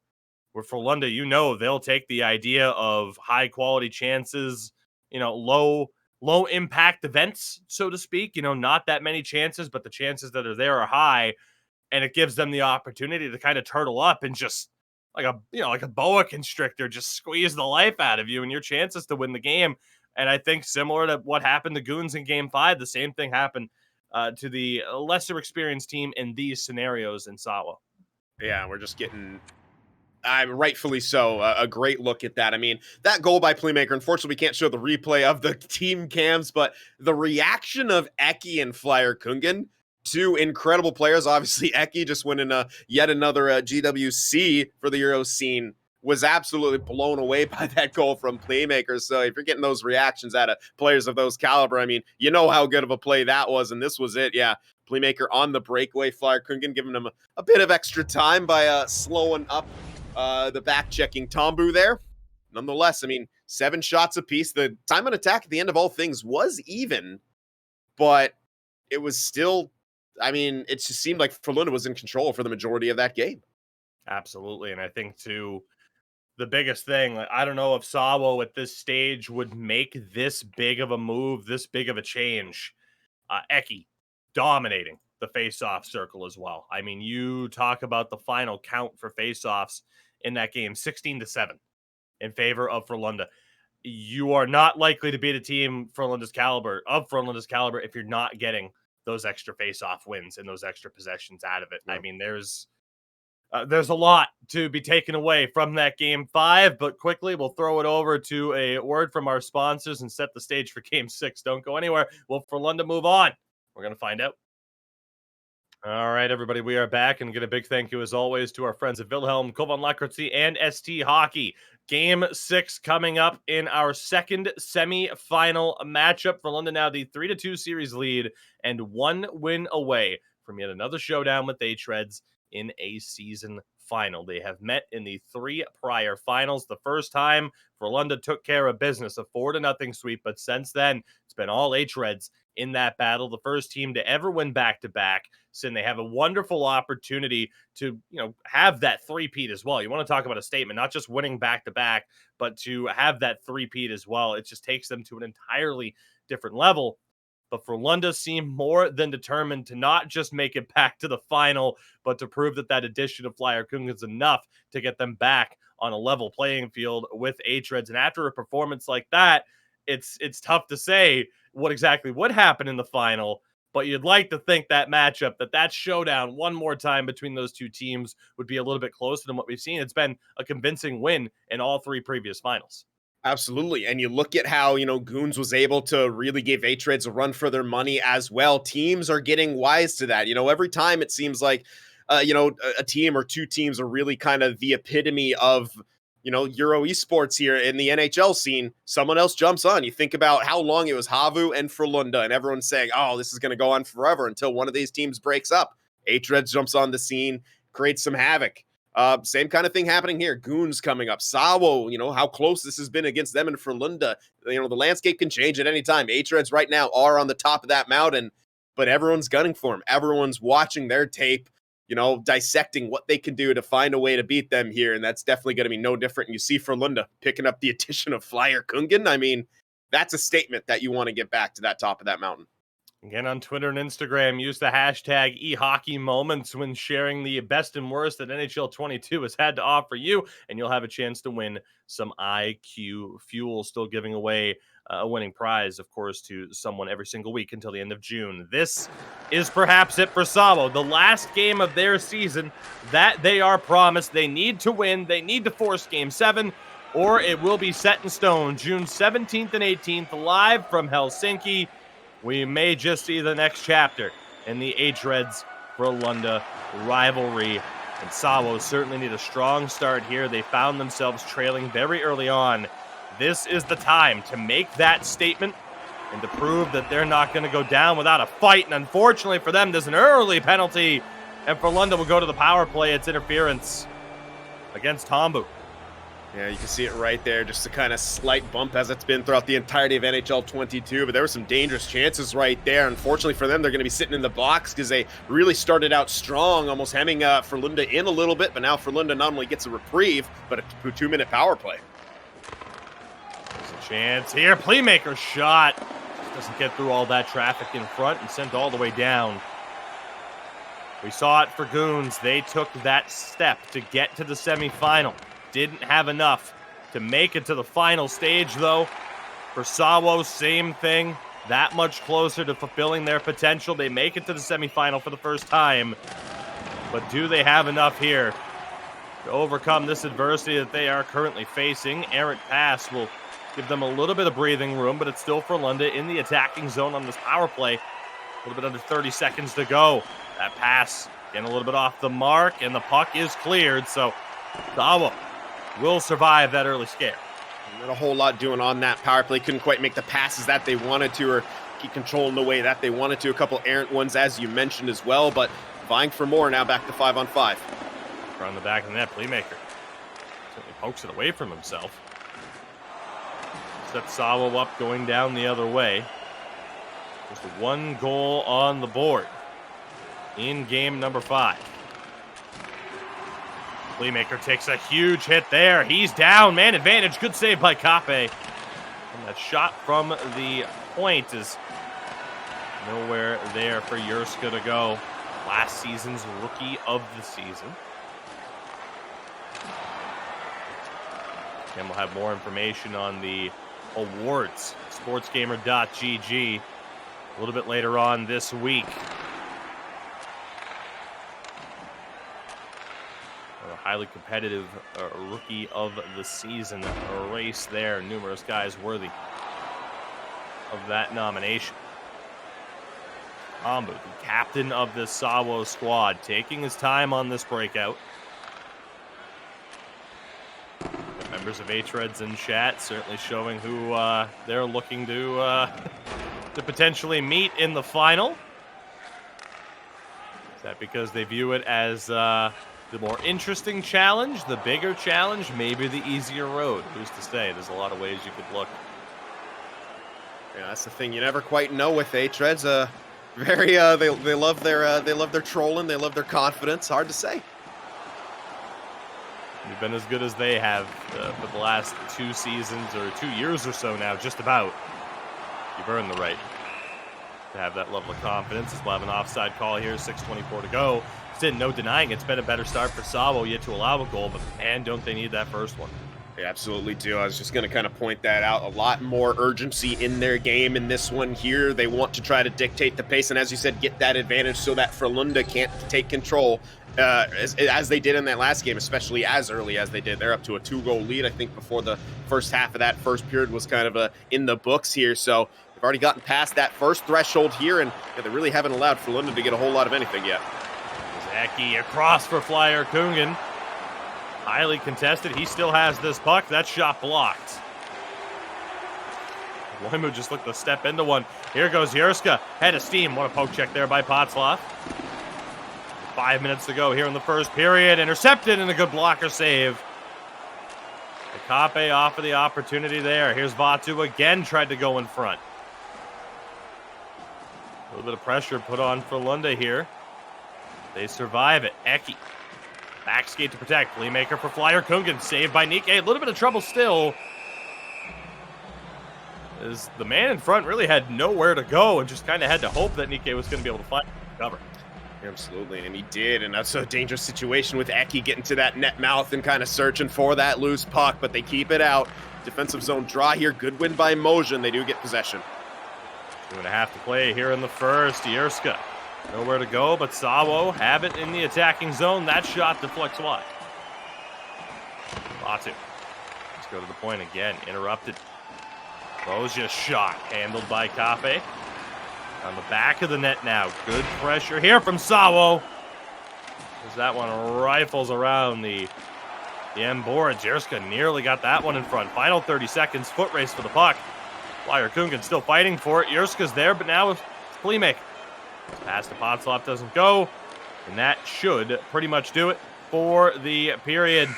Where Frölunda, you know, they'll take the idea of high quality chances, you know, low impact events, so to speak, you know, not that many chances, but the chances that are there are high, and it gives them the opportunity to kind of turtle up and just like a, you know, like a boa constrictor, just squeeze the life out of you and your chances to win the game. And I think similar to what happened to Goons in Game 5, the same thing happened to the lesser experienced team in these scenarios in SAWO. Yeah, we're just getting rightfully so, a great look at that. I mean, that goal by Playmaker, unfortunately, we can't show the replay of the team cams, but the reaction of Eki and Flyer Kungen, two incredible players. Obviously, Eki just winning yet another GWC for the Euro scene, was absolutely blown away by that goal from Playmaker. So if you're getting those reactions out of players of those caliber, I mean, you know how good of a play that was, and this was it. Yeah, Playmaker on the breakaway, Flyer Kungen giving him a bit of extra time by slowing up the back-checking Tombu there. Nonetheless, I mean, 7 shots apiece. The time on attack at the end of all things was even, but it was still, I mean, it just seemed like Frölunda was in control for the majority of that game. Absolutely. And I think, too, the biggest thing, like, I don't know if SAWO at this stage would make this big of a move, this big of a change. Eki dominating the face-off circle as well. I mean, you talk about the final count for face-offs in that game, 16-7 in favor of Frölunda. You are not likely to beat a team Frölunda's caliber if you're not getting those extra face-off wins and those extra possessions out of it. Yeah. I mean, there's a lot to be taken away from that Game 5, but quickly we'll throw it over to a word from our sponsors and set the stage for Game 6. Don't go anywhere. Will Frölunda move on? We're going to find out. All right, everybody, we are back, and get a big thank you, as always, to our friends at Wilhelm, Kovan Lakritzi, and ST Hockey. Game 6 coming up in our second semi-final matchup. Frölunda now the 3-2 series lead and 1 win away from yet another showdown with H-Reds in a season final. They have met in the 3 prior finals. The first time, Frölunda took care of business, a 4-0 sweep, but since then, it's been all H-Reds in that battle. The first team to ever win back-to-back. So they have a wonderful opportunity to, you know, have that three-peat as well. You want to talk about a statement, not just winning back-to-back, but to have that three-peat as well. It just takes them to an entirely different level. But Frölunda seem more than determined to not just make it back to the final, but to prove that that addition of Flyer Kungen is enough to get them back on a level playing field with H-Reds. And after a performance like that, it's tough to say what exactly would happen in the final, but you'd like to think that matchup, that showdown one more time between those two teams would be a little bit closer than what we've seen. It's been a convincing win in all 3 previous finals. Absolutely. And you look at how, you know, Goons was able to really give H-Reds a run for their money as well. Teams are getting wise to that. You know, every time it seems like, you know, a team or 2 teams are really kind of the epitome of, you know, Euro esports here in the NHL scene, someone else jumps on. You think about how long it was Havu and Frölunda, and everyone's saying, oh, this is going to go on forever until one of these teams breaks up. H-Reds jumps on the scene, creates some havoc. Same kind of thing happening here. Goons coming up. SAWO, you know, how close this has been against them and Frölunda. You know, the landscape can change at any time. H-Reds right now are on the top of that mountain, but everyone's gunning for them. Everyone's watching their tape, you know, dissecting what they can do to find a way to beat them here, and that's definitely going to be no different. And you see Frölunda picking up the addition of Flyer Kungen. I mean, that's a statement that you want to get back to that top of that mountain. Again, on Twitter and Instagram, use the hashtag eHockeyMoments when sharing the best and worst that NHL 22 has had to offer you, and you'll have a chance to win some IQ Fuel. Still giving away a winning prize, of course, to someone every single week until the end of June. This is perhaps it for SAWO, the last game of their season that they are promised. They need to win. They need to force Game 7, or it will be set in stone. June 17th and 18th, live from Helsinki. We may just see the next chapter in the H-Reds Frölunda rivalry. And SAWO certainly need a strong start here. They found themselves trailing very early on. This is the time to make that statement and to prove that they're not going to go down without a fight. And unfortunately for them, there's an early penalty, and Frölunda will go to the power play. It's interference against Tombu. Yeah, you can see it right there, just a kind of slight bump as it's been throughout the entirety of NHL 22, but there were some dangerous chances right there. Unfortunately for them, they're going to be sitting in the box because they really started out strong, almost hemming Frölunda in a little bit, but now Frölunda not only gets a reprieve, but a 2-minute power play. There's a chance here. Playmaker shot. Doesn't get through all that traffic in front and sent all the way down. We saw it for Goons. They took that step to get to the semifinal. Didn't have enough to make it to the final stage, though. For SAWO, same thing. That much closer to fulfilling their potential. They make it to the semifinal for the first time. But do they have enough here to overcome this adversity that they are currently facing? Errant pass will give them a little bit of breathing room, but it's still Frölunda in the attacking zone on this power play. A little bit under 30 seconds to go. That pass getting a little bit off the mark, and the puck is cleared. So SAWO will survive that early scare. Not a whole lot doing on that power play. Couldn't quite make the passes that they wanted to or keep control in the way that they wanted to. A couple errant ones, as you mentioned as well, but vying for more now, back to 5-on-5. On the back of the net, Playmaker certainly pokes it away from himself. Sets SAWO up going down the other way. Just one goal on the board in game number 5. Playmaker takes a huge hit there. He's down. Man advantage. Good save by Kape. And that shot from the point is nowhere there for Jurska to go. Last season's rookie of the season. And we'll have more information on the awards. Sportsgamer.gg a little bit later on this week. A highly competitive rookie of the season race there. Numerous guys worthy of that nomination. Ambu, the captain of this SAWO squad, taking his time on this breakout. The members of H-Reds in chat certainly showing who they're looking to potentially meet in the final. Is that because they view it as the more interesting challenge, the bigger challenge, maybe the easier road? Who's to say? There's a lot of ways you could look. Yeah, that's the thing. You never quite know with H-Reds. They love their trolling. They love their confidence. Hard to say. You've been as good as they have for the last 2 seasons or 2 years or so now, just about. You've earned the right to have that level of confidence. As we'll have an offside call here, 6:24 to go. Still, no denying it's been a better start for SAWO yet to allow a goal, but man, don't they need that first one. They absolutely do. I was just going to kind of point that out. A lot more urgency in their game in this one here. They want to try to dictate the pace and, as you said, get that advantage so that Frölunda can't take control as they did in that last game, especially as early as they did. They're up to a 2-goal lead, I think, before the first half of that first period was kind of in the books here. So they've already gotten past that first threshold here, and they really haven't allowed Frölunda to get a whole lot of anything yet. Zaki across for Flyer Kungen. Highly contested. He still has this puck. That shot blocked. Loimu just looked to step into one. Here goes Jurska. Head of steam. What a poke check there by Potzloff. 5 minutes to go here in the first period. Intercepted and a good blocker save. Kape off of the opportunity there. Here's Vatu again. Tried to go in front. A little bit of pressure put on Frölunda here. They survive it. Eki. Back skate to protect. Playmaker for Flyer Kungen. Saved by Nike. A little bit of trouble still. As the man in front really had nowhere to go and just kind of had to hope that Nike was going to be able to find cover. Absolutely, and he did, and that's a dangerous situation with Eki getting to that net mouth and kind of searching for that loose puck, but they keep it out. Defensive zone draw here. Good win by Mojan. They do get possession. 2.5 to play here in the first. Jurska. Nowhere to go, but SAWO have it in the attacking zone. That shot deflects wide. Vatu. Let's go to the point again. Interrupted. Moja's shot. Handled by Kape. On the back of the net now. Good pressure here from SAWO. As that one rifles around the end board. Jurska nearly got that one in front. Final 30 seconds. Foot race for the puck. Flyer Kungen still fighting for it. Jurska's there, but now it's Playmaker. Pass to Potzloff doesn't go. And that should pretty much do it for the period.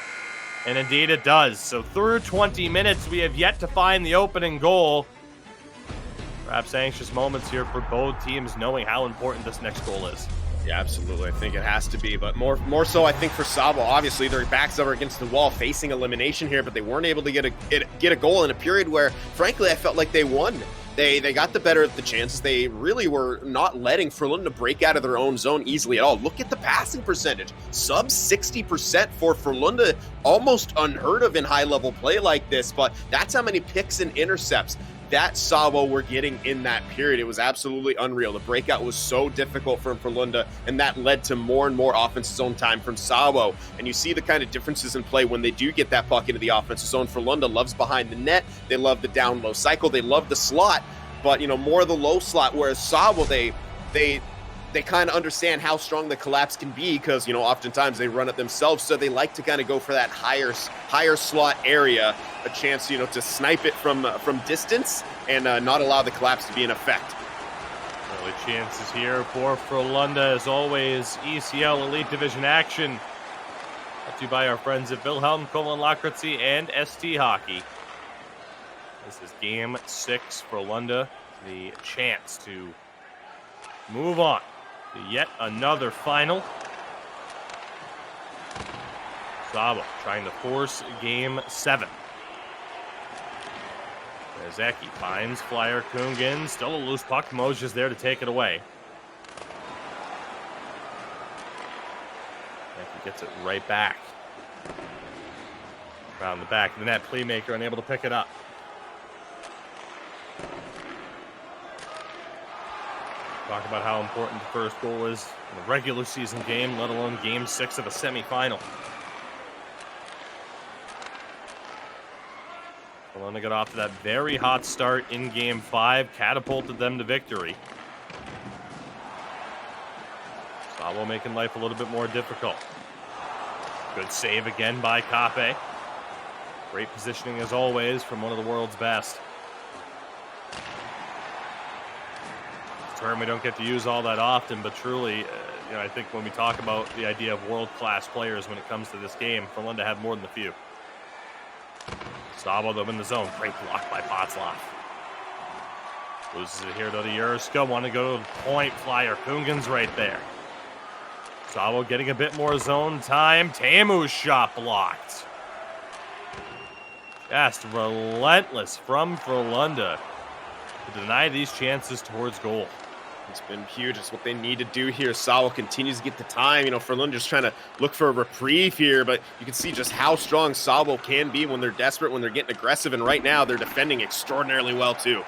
And indeed it does. So through 20 minutes, we have yet to find the opening goal. Perhaps anxious moments here for both teams, knowing how important this next goal is. Yeah, absolutely. I think it has to be, but more so, I think for SAWO, obviously their backs are against the wall, facing elimination here, but they weren't able to get a goal in a period where, frankly, I felt like they won. They got the better of the chances. They really were not letting Frölunda break out of their own zone easily at all. Look at the passing percentage. Sub 60% for Frölunda. Almost unheard of in high-level play like this, but that's how many picks and intercepts that SAWO were getting in that period. It was absolutely unreal. The breakout was so difficult for Frölunda, and that led to more and more offensive zone time from SAWO. And you see the kind of differences in play when they do get that puck into the offensive zone. Frölunda loves behind the net. They love the down-low cycle. They love the slot, but, you know, more of the low slot, whereas SAWO, they kind of understand how strong the collapse can be because, you know, oftentimes they run it themselves. So they like to kind of go for that higher slot area, a chance, you know, to snipe it from distance and not allow the collapse to be in effect. Early chances here for Frölunda, as always. ECL Elite Division action. Brought to you by our friends at Wilhelm, Colin Lacrazzi, and ST Hockey. This is game 6 for Frölunda. The chance to move on to yet another final. SAWO trying to force game 7. As Eki finds Flyer Kungen. Still a loose puck. Moja's there to take it away. Eki gets it right back. Around the back of the net. Playmaker unable to pick it up. Talk about how important the first goal is in a regular season game, let alone game 6 of a semifinal. Frölunda got off to that very hot start in game 5, catapulted them to victory. SAWO making life a little bit more difficult. Good save again by Kape. Great positioning as always from one of the world's best. Term we don't get to use all that often, but truly, you know, I think when we talk about the idea of world-class players when it comes to this game, Frölunda have more than a few. SAWO, though, in the zone. Great block by Potzloff. Loses it here to Jurska. Want to go to the point. Flyer Kungen's right there. SAWO getting a bit more zone time. Teemu's shot blocked. Just relentless from Frölunda to deny these chances towards goal. It's been huge. It's what they need to do here. SAWO continues to get the time. You know, Frölunda just trying to look for a reprieve here, but you can see just how strong SAWO can be when they're desperate, when they're getting aggressive, and right now they're defending extraordinarily well too.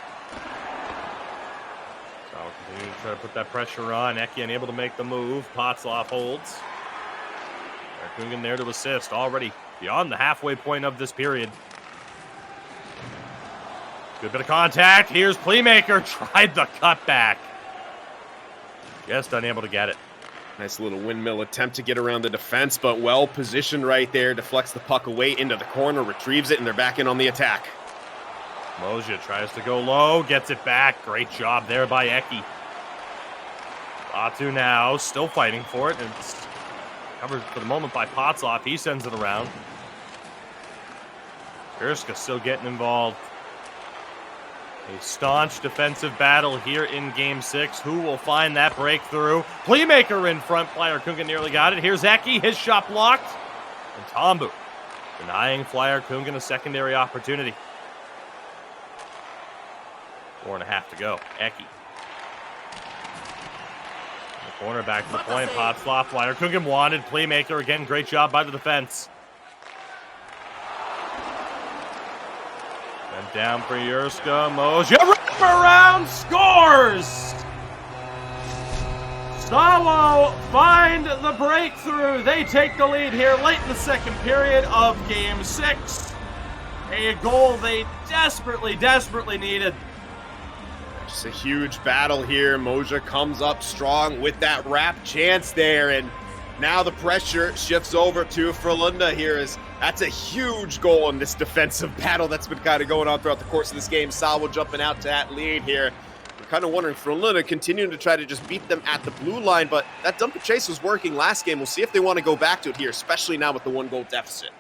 SAWO continuing to try to put that pressure on. Eki unable to make the move. Potzloff holds. Kungen there to assist. Already beyond the halfway point of this period. Good bit of contact. Here's Playmaker. Tried the cutback. Just unable to get it. Nice little windmill attempt to get around the defense, but well positioned right there. Deflects the puck away into the corner, retrieves it, and they're back in on the attack. Moja tries to go low, gets it back. Great job there by Eki. Batu now still fighting for it. It's covered for the moment by Potzloff. He sends it around. Jurska still getting involved. A staunch defensive battle here in Game 6. Who will find that breakthrough? Playmaker in front. Flyer Kungen nearly got it. Here's Eki. His shot blocked. And Tombu denying Flyer Kungen a secondary opportunity. 4.5 to go. Eki. In the corner, back to the point. Potzloff. Flyer Kungen wanted. Playmaker again. Great job by the defense. And down for Jurska. Moja wrap around, scores! SAWO find the breakthrough. They take the lead here late in the second period of Game 6. A goal they desperately, desperately needed. Just a huge battle here. Moja comes up strong with that wrap chance there, and now the pressure shifts over to Frölunda here. That's a huge goal in this defensive battle that's been kind of going on throughout the course of this game. SAWO jumping out to that lead here. We're kind of wondering, Frölunda continuing to try to just beat them at the blue line, but that dump and chase was working last game. We'll see if they want to go back to it here, especially now with the 1-goal deficit.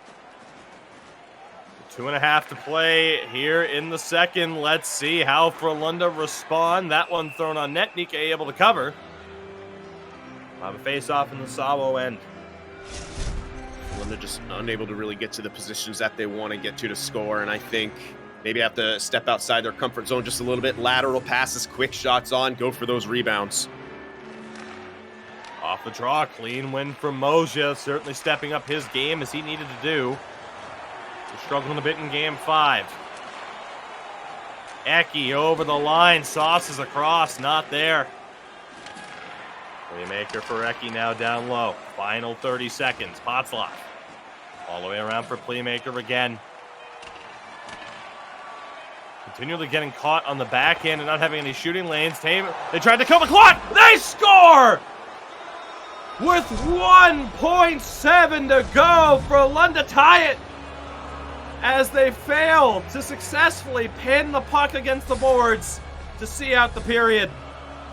2.5 to play here in the second. Let's see how Frölunda respond. That one thrown on net. Nika able to cover. We'll have a face-off in the SAWO end. Frölunda just unable to really get to the positions that they want to get to score, and I think maybe have to step outside their comfort zone just a little bit. Lateral passes, quick shots on, go for those rebounds. Off the draw, clean win from Moja. Certainly stepping up his game as he needed to do. He's struggling a bit in game 5. Eki over the line, sauces across, not there. Playmaker for Eki now down low. Final 30 seconds, Potzloff. All the way around for Playmaker again. Continually getting caught on the back end and not having any shooting lanes. They tried to kill the clock. They score! With 1.7 to go, Frölunda tie it as they fail to successfully pin the puck against the boards to see out the period.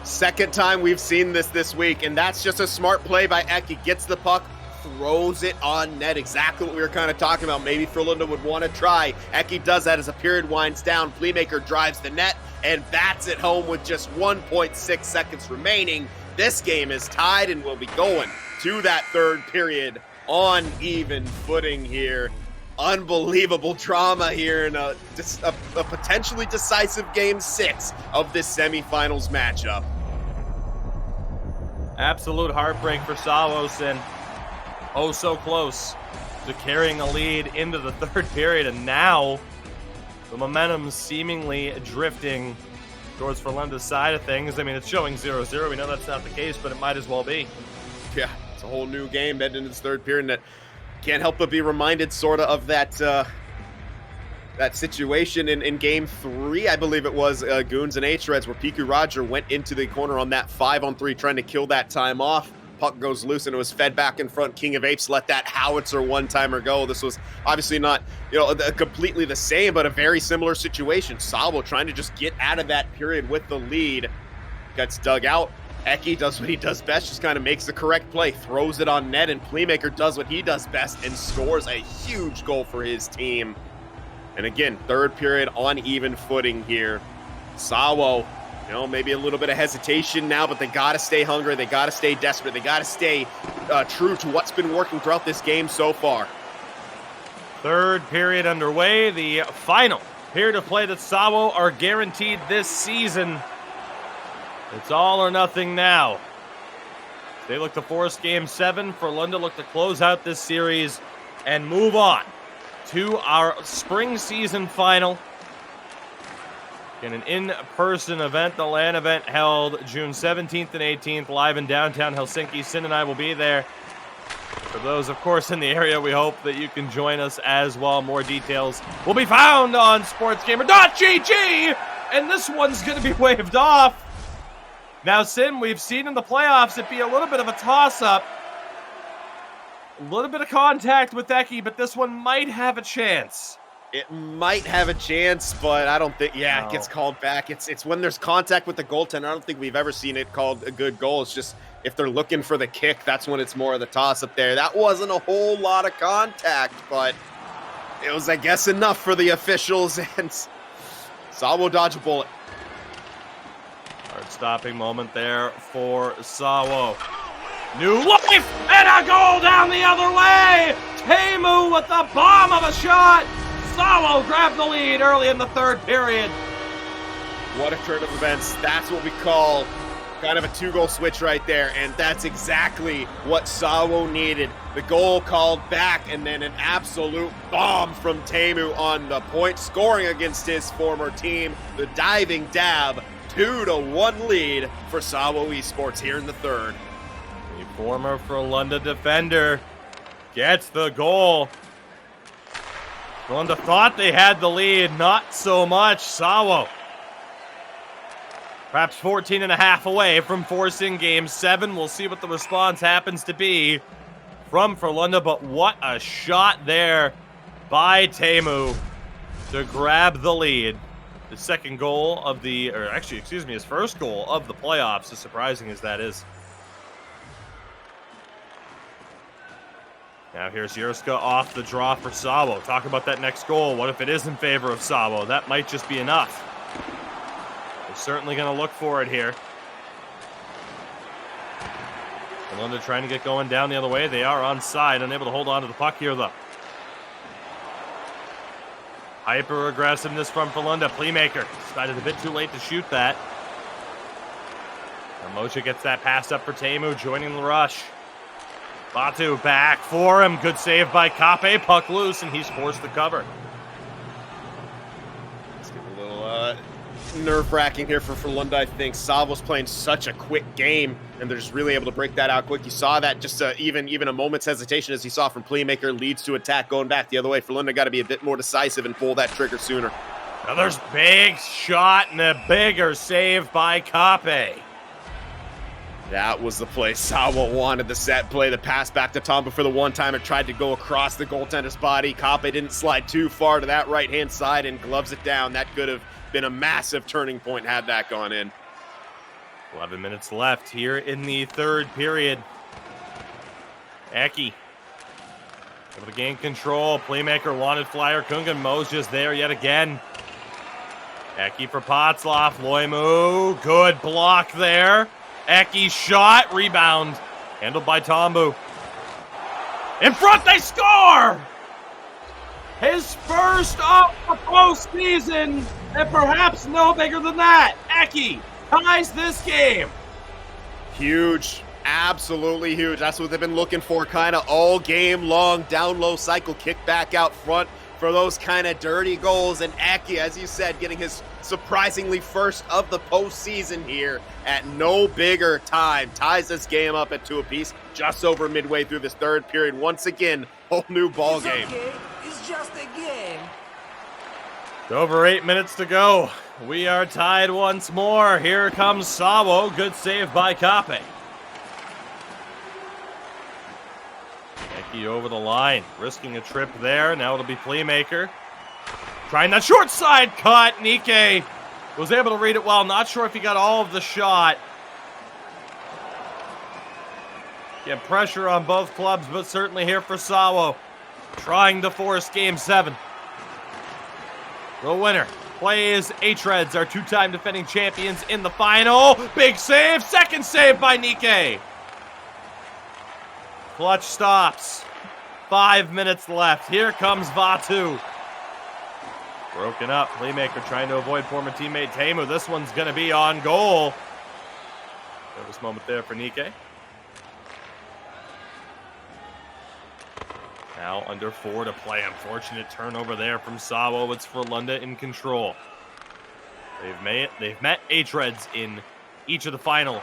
Second time we've seen this week, and that's just a smart play by Eki. Gets the puck, throws it on net. Exactly what we were kind of talking about. Maybe Frölunda would want to try. Eki does that as the period winds down. Playmaker drives the net and bats it home with just 1.6 seconds remaining. This game is tied and will be going to that third period on even footing here. Unbelievable drama here in a potentially decisive game 6 of this semifinals matchup. Absolute heartbreak for SAWO, and oh so close to carrying a lead into the third period, and now the momentum seemingly drifting towards Frölunda's side of things. I mean, it's showing 0-0. We know that's not the case, but it might as well be. Yeah, it's a whole new game heading into this third period, and that can't help but be reminded sort of that that situation in game 3, I believe it was, Goons and H-Reds, where Piku Roger went into the corner on that 5-on-3 trying to kill that time off. Puck goes loose and it was fed back in front. King of Apes let that howitzer one-timer go. This was obviously not, completely the same, but a very similar situation. SAWO trying to just get out of that period with the lead. Gets dug out. Eki does what he does best, just kind of makes the correct play, throws it on net, and Playmaker does what he does best and scores a huge goal for his team. And again, third period on even footing here. SAWO, maybe a little bit of hesitation now, but they got to stay hungry. They got to stay desperate. They got to stay true to what's been working throughout this game so far. Third period underway. The final period of play that SAWO are guaranteed this season. It's all or nothing now. They look to force game 7. Frölunda look to close out this series and move on to our spring season final. In an in-person event, the LAN event held June 17th and 18th, live in downtown Helsinki. Sin and I will be there. For those, of course, in the area, we hope that you can join us as well. More details will be found on sportsgamer.gg, and this one's going to be waved off. Now, Sin, we've seen in the playoffs it be a little bit of a toss-up. A little bit of contact with Eki, but this one might have a chance. It might have a chance, but I don't think, no. It gets called back. It's when there's contact with the goaltender. I don't think we've ever seen it called a good goal. It's just if they're looking for the kick, that's when it's more of the toss-up there. That wasn't a whole lot of contact, but it was, I guess, enough for the officials, and SAWO dodge a bullet. Hard stopping moment there for SAWO. New life and a goal down the other way! Teemu with the bomb of a shot! SAWO grabbed the lead early in the third period. What a turn of events. That's what we call kind of a 2-goal switch right there, and that's exactly what SAWO needed. The goal called back, and then an absolute bomb from Teemu on the point, scoring against his former team. The diving dab, 2-1 lead for SAWO Esports here in the third. The former Frölunda defender gets the goal. Frölunda thought they had the lead, not so much. SAWO perhaps 14.5 away from forcing game 7. We'll see what the response happens to be from Frölunda, but what a shot there by Teemu to grab the lead. The second goal of his first goal of the playoffs, as surprising as that is. Now here's Yurska off the draw for SAWO. Talk about that next goal. What if it is in favor of SAWO? That might just be enough. They're certainly going to look for it here. Frölunda trying to get going down the other way. They are onside, unable to hold on to the puck here, though. Hyper aggressiveness from Frölunda. Playmaker decided a bit too late to shoot that. And Moshe gets that pass up for Teemu, joining the rush. Batu back for him. Good save by Kape. Puck loose, and he's forced to cover. Let's get a little nerve-wracking here for Frölunda. I think SAWO's playing such a quick game, and they're just really able to break that out quick. You saw that just even a moment's hesitation, as you saw from Playmaker, leads to attack going back the other way. Frölunda got to be a bit more decisive and pull that trigger sooner. Now there's big shot and a bigger save by Kape. That was the play SAWO wanted. The set play, the pass back to Tomba for the one-timer, tried to go across the goaltender's body. Kape didn't slide too far to that right-hand side and gloves it down. That could have been a massive turning point had that gone in. 11 minutes left here in the third period. Eki able to gain control. Playmaker wanted flyer. Kungan Mo's just there yet again. Eki for Potzloff. Loimu, good block there. Eki shot, rebound, handled by Tombu. In front, they score! His first of the postseason, and perhaps no bigger than that. Eki ties this game. Huge, absolutely huge. That's what they've been looking for kind of all game long. Down low cycle, kick back out front for those kind of dirty goals. And Eki, as you said, getting his surprisingly first of the postseason here at no bigger time. Ties this game up at 2 apiece, just over midway through this third period. Once again, whole new ball game. Okay. It's just a game. Over 8 minutes to go. We are tied once more. Here comes SAWO. Good save by Kape. Eki over the line, risking a trip there. Now it'll be Playmaker. Trying that short side cut. Nike was able to read it well. Not sure if he got all of the shot. Get pressure on both clubs, but certainly here for SAWO. Trying to force Game 7. The winner plays H-Reds, our two-time defending champions in the final. Big save. Second save by Nike. Clutch stops. 5 minutes left. Here comes Vatu. Broken up. Playmaker trying to avoid former teammate Teemu. This one's going to be on goal. Nervous moment there for Nike. Now under 4 to play. Unfortunate turnover there from SAWO. It's Frölunda in control. They've met H-Reds in each of the final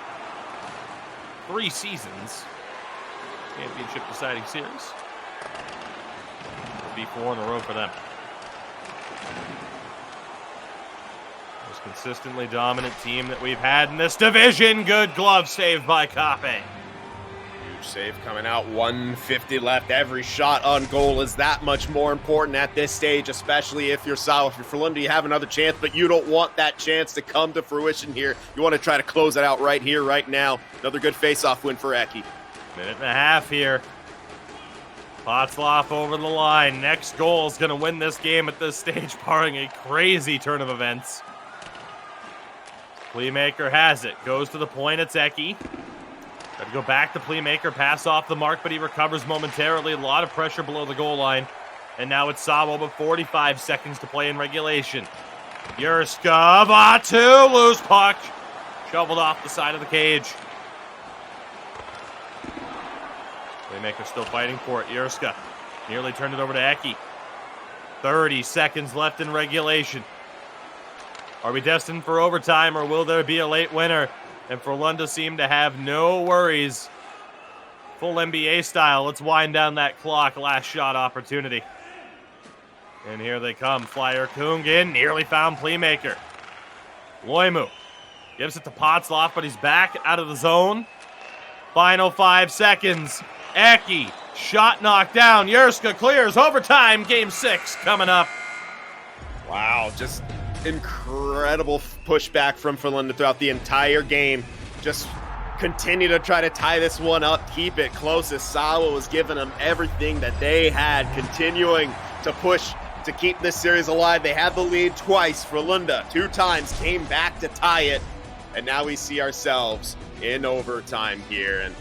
3 seasons. Championship deciding series. It'll be 4 in a row for them. Most consistently dominant team that we've had in this division. Good glove save by Kape. Huge save coming out. 150 left. Every shot on goal is that much more important at this stage, especially if you're SAWO. If you're Frölunda, you have another chance, but you don't want that chance to come to fruition here. You want to try to close it out right here, right now. Another good face-off win for Eki. Minute and a half here. Potzloff over the line. Next goal is going to win this game at this stage, barring a crazy turn of events. Playmaker has it. Goes to the point. It's Eki. Got to go back to Playmaker. Pass off the mark, but he recovers momentarily. A lot of pressure below the goal line. And now it's SAWO, but 45 seconds to play in regulation. Yurska, Vatu, loose puck. Shoveled off the side of the cage. Playmaker still fighting for it. Yurska nearly turned it over to Eki. 30 seconds left in regulation. Are we destined for overtime, or will there be a late winner? And Frölunda seem to have no worries. Full NBA style. Let's wind down that clock. Last shot opportunity. And here they come. Flyer Kungan nearly found Playmaker. Loimu gives it to Potzloff, but he's back out of the zone. Final 5 seconds. Eki, shot knocked down. Yurska clears. Overtime. Game 6 coming up. Wow, just incredible pushback from Frölunda throughout the entire game. Just continue to try to tie this one up, keep it close, as SAWO was giving them everything that they had, continuing to push to keep this series alive. They had the lead twice. Frölunda 2 times came back to tie it, and now we see ourselves in overtime here, and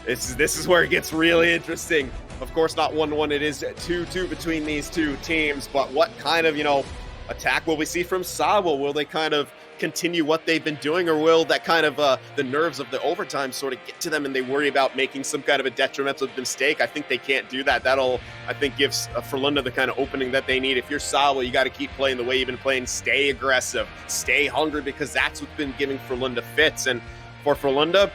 this is where it gets really interesting. Of course, not 1-1, it is 2-2 between these two teams, but what kind of, attack will we see from SAWO? Will they kind of continue what they've been doing, or will that kind of the nerves of the overtime sort of get to them and they worry about making some kind of a detrimental mistake? I think they can't do that. That'll, I think, gives Frölunda the kind of opening that they need. If you're SAWO, you got to keep playing the way you've been playing. Stay aggressive, stay hungry, because that's what's been giving Frölunda fits. And for Frölunda,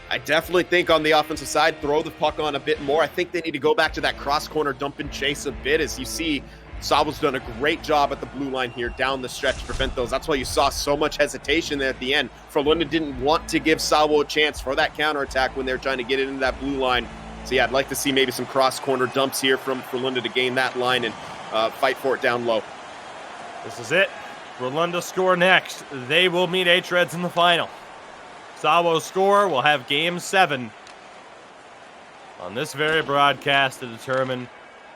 I definitely think on the offensive side, throw the puck on a bit more. I think they need to go back to that cross corner dump and chase a bit. As you see, SAWO's done a great job at the blue line here down the stretch to prevent those. That's why you saw so much hesitation there at the end. Frölunda didn't want to give SAWO a chance for that counterattack when they were trying to get it into that blue line. So yeah, I'd like to see maybe some cross corner dumps here from Frölunda to gain that line and fight for it down low. This is it. Frölunda score next. They will meet H-Reds in the final. SAWO score will have Game 7 on this very broadcast to determine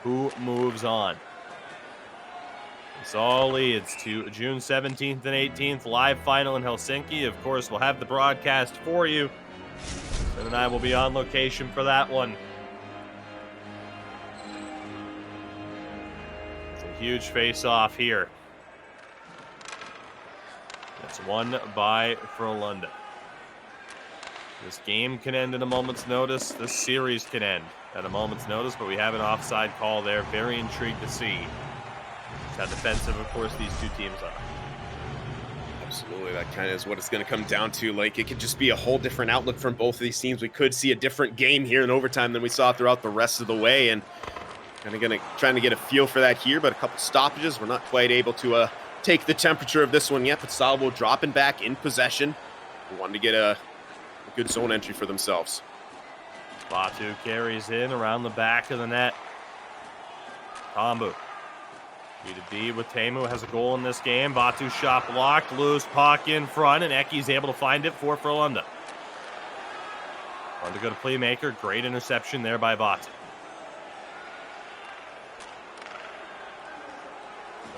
who moves on. This all leads to June 17th and 18th live final in Helsinki. Of course, we'll have the broadcast for you, and I will be on location for that one. It's a huge face-off here. It's won by Frölunda. This game can end at a moment's notice. This series can end at a moment's notice, but we have an offside call there. Very intrigued to see how defensive, of course, these two teams are. Absolutely, that kind of is what it's going to come down to. Like, it could just be a whole different outlook from both of these teams. We could see a different game here in overtime than we saw throughout the rest of the way, and trying to get a feel for that here, but a couple stoppages. We're not quite able to take the temperature of this one yet, but SAWO dropping back in possession. We wanted to get a good zone entry for themselves. Batu carries in around the back of the net. Tambu. B2B with Teemu, has a goal in this game. Batu shot blocked, loose puck in front, and Eki's able to find it for Frölunda. Wanted to go to playmaker. Great interception there by Batu.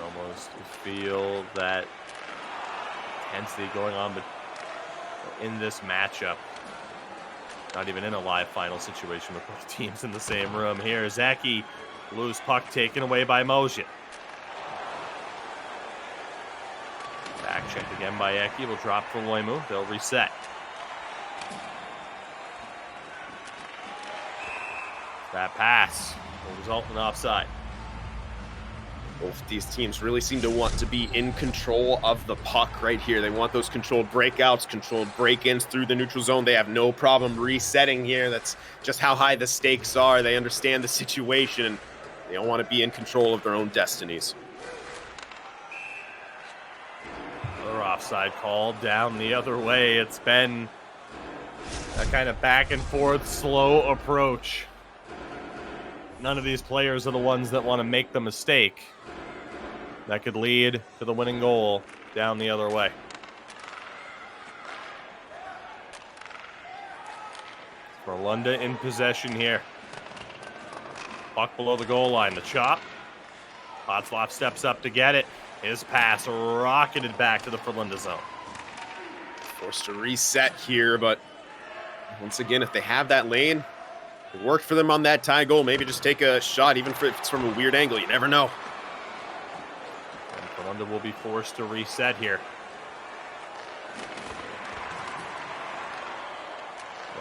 Almost feel that intensity going on, but in this matchup, not even in a live final situation with both teams in the same room. Here, Zeki, loose puck taken away by Moja. Back check again by Eki. Will drop for Loimu. They'll reset. That pass will result in offside. Both these teams really seem to want to be in control of the puck right here. They want those controlled breakouts, controlled break-ins through the neutral zone. They have no problem resetting here. That's just how high the stakes are. They understand the situation. They don't want to be in control of their own destinies. Another offside call down the other way. It's been a kind of back and forth, slow approach. None of these players are the ones that want to make the mistake that could lead to the winning goal down the other way. Frölunda in possession here. Puck below the goal line. The chop. Potzloff steps up to get it. His pass rocketed back to the Frölunda zone. Forced to reset here, but once again, if they have that lane, it worked for them on that tie goal. Maybe just take a shot, even if it's from a weird angle. You never know. And Frölunda will be forced to reset here.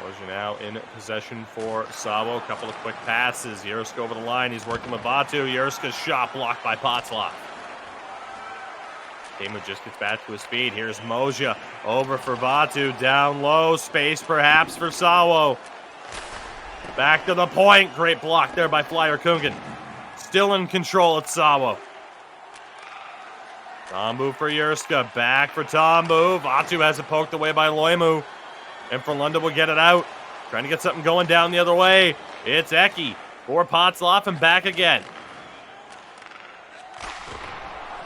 Moja now in possession for SAWO. A couple of quick passes. Yerska over the line. He's working with Batu. Yerska's shot blocked by Potzloff. Teemu just gets back to his feet. Here's Moja over for Batu. Down low. Space perhaps for SAWO. Back to the point. Great block there by Flyer Kungen. Still in control at SAWO. Tambu for Yerska. Back for Tambu. Batu has it poked away by Loimu. And Frölunda will get it out. Trying to get something going down the other way. It's Eki for Potzloff and back again.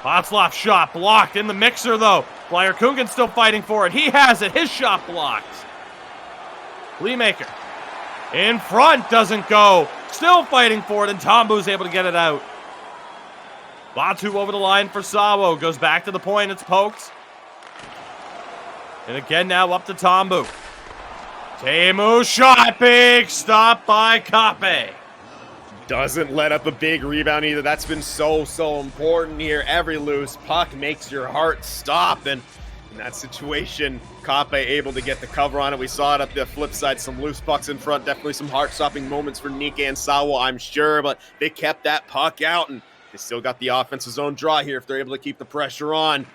Potzloff shot blocked in the mixer though. Flyer Kungen still fighting for it. He has it. His shot blocked. Leemaker in front, doesn't go. Still fighting for it, and Tombu's able to get it out. Batu over the line for SAWO. Goes back to the point. It's poked. And again now up to Tombu. Teemu shot. Big stop by Kape. Doesn't let up a big rebound either. That's been so important here. Every loose puck makes your heart stop. And in that situation, Kape able to get the cover on it. We saw it up the flip side. Some loose pucks in front. Definitely some heart-stopping moments for Nika and SAWO, I'm sure. But they kept that puck out, and they still got the offensive zone draw here if they're able to keep the pressure on.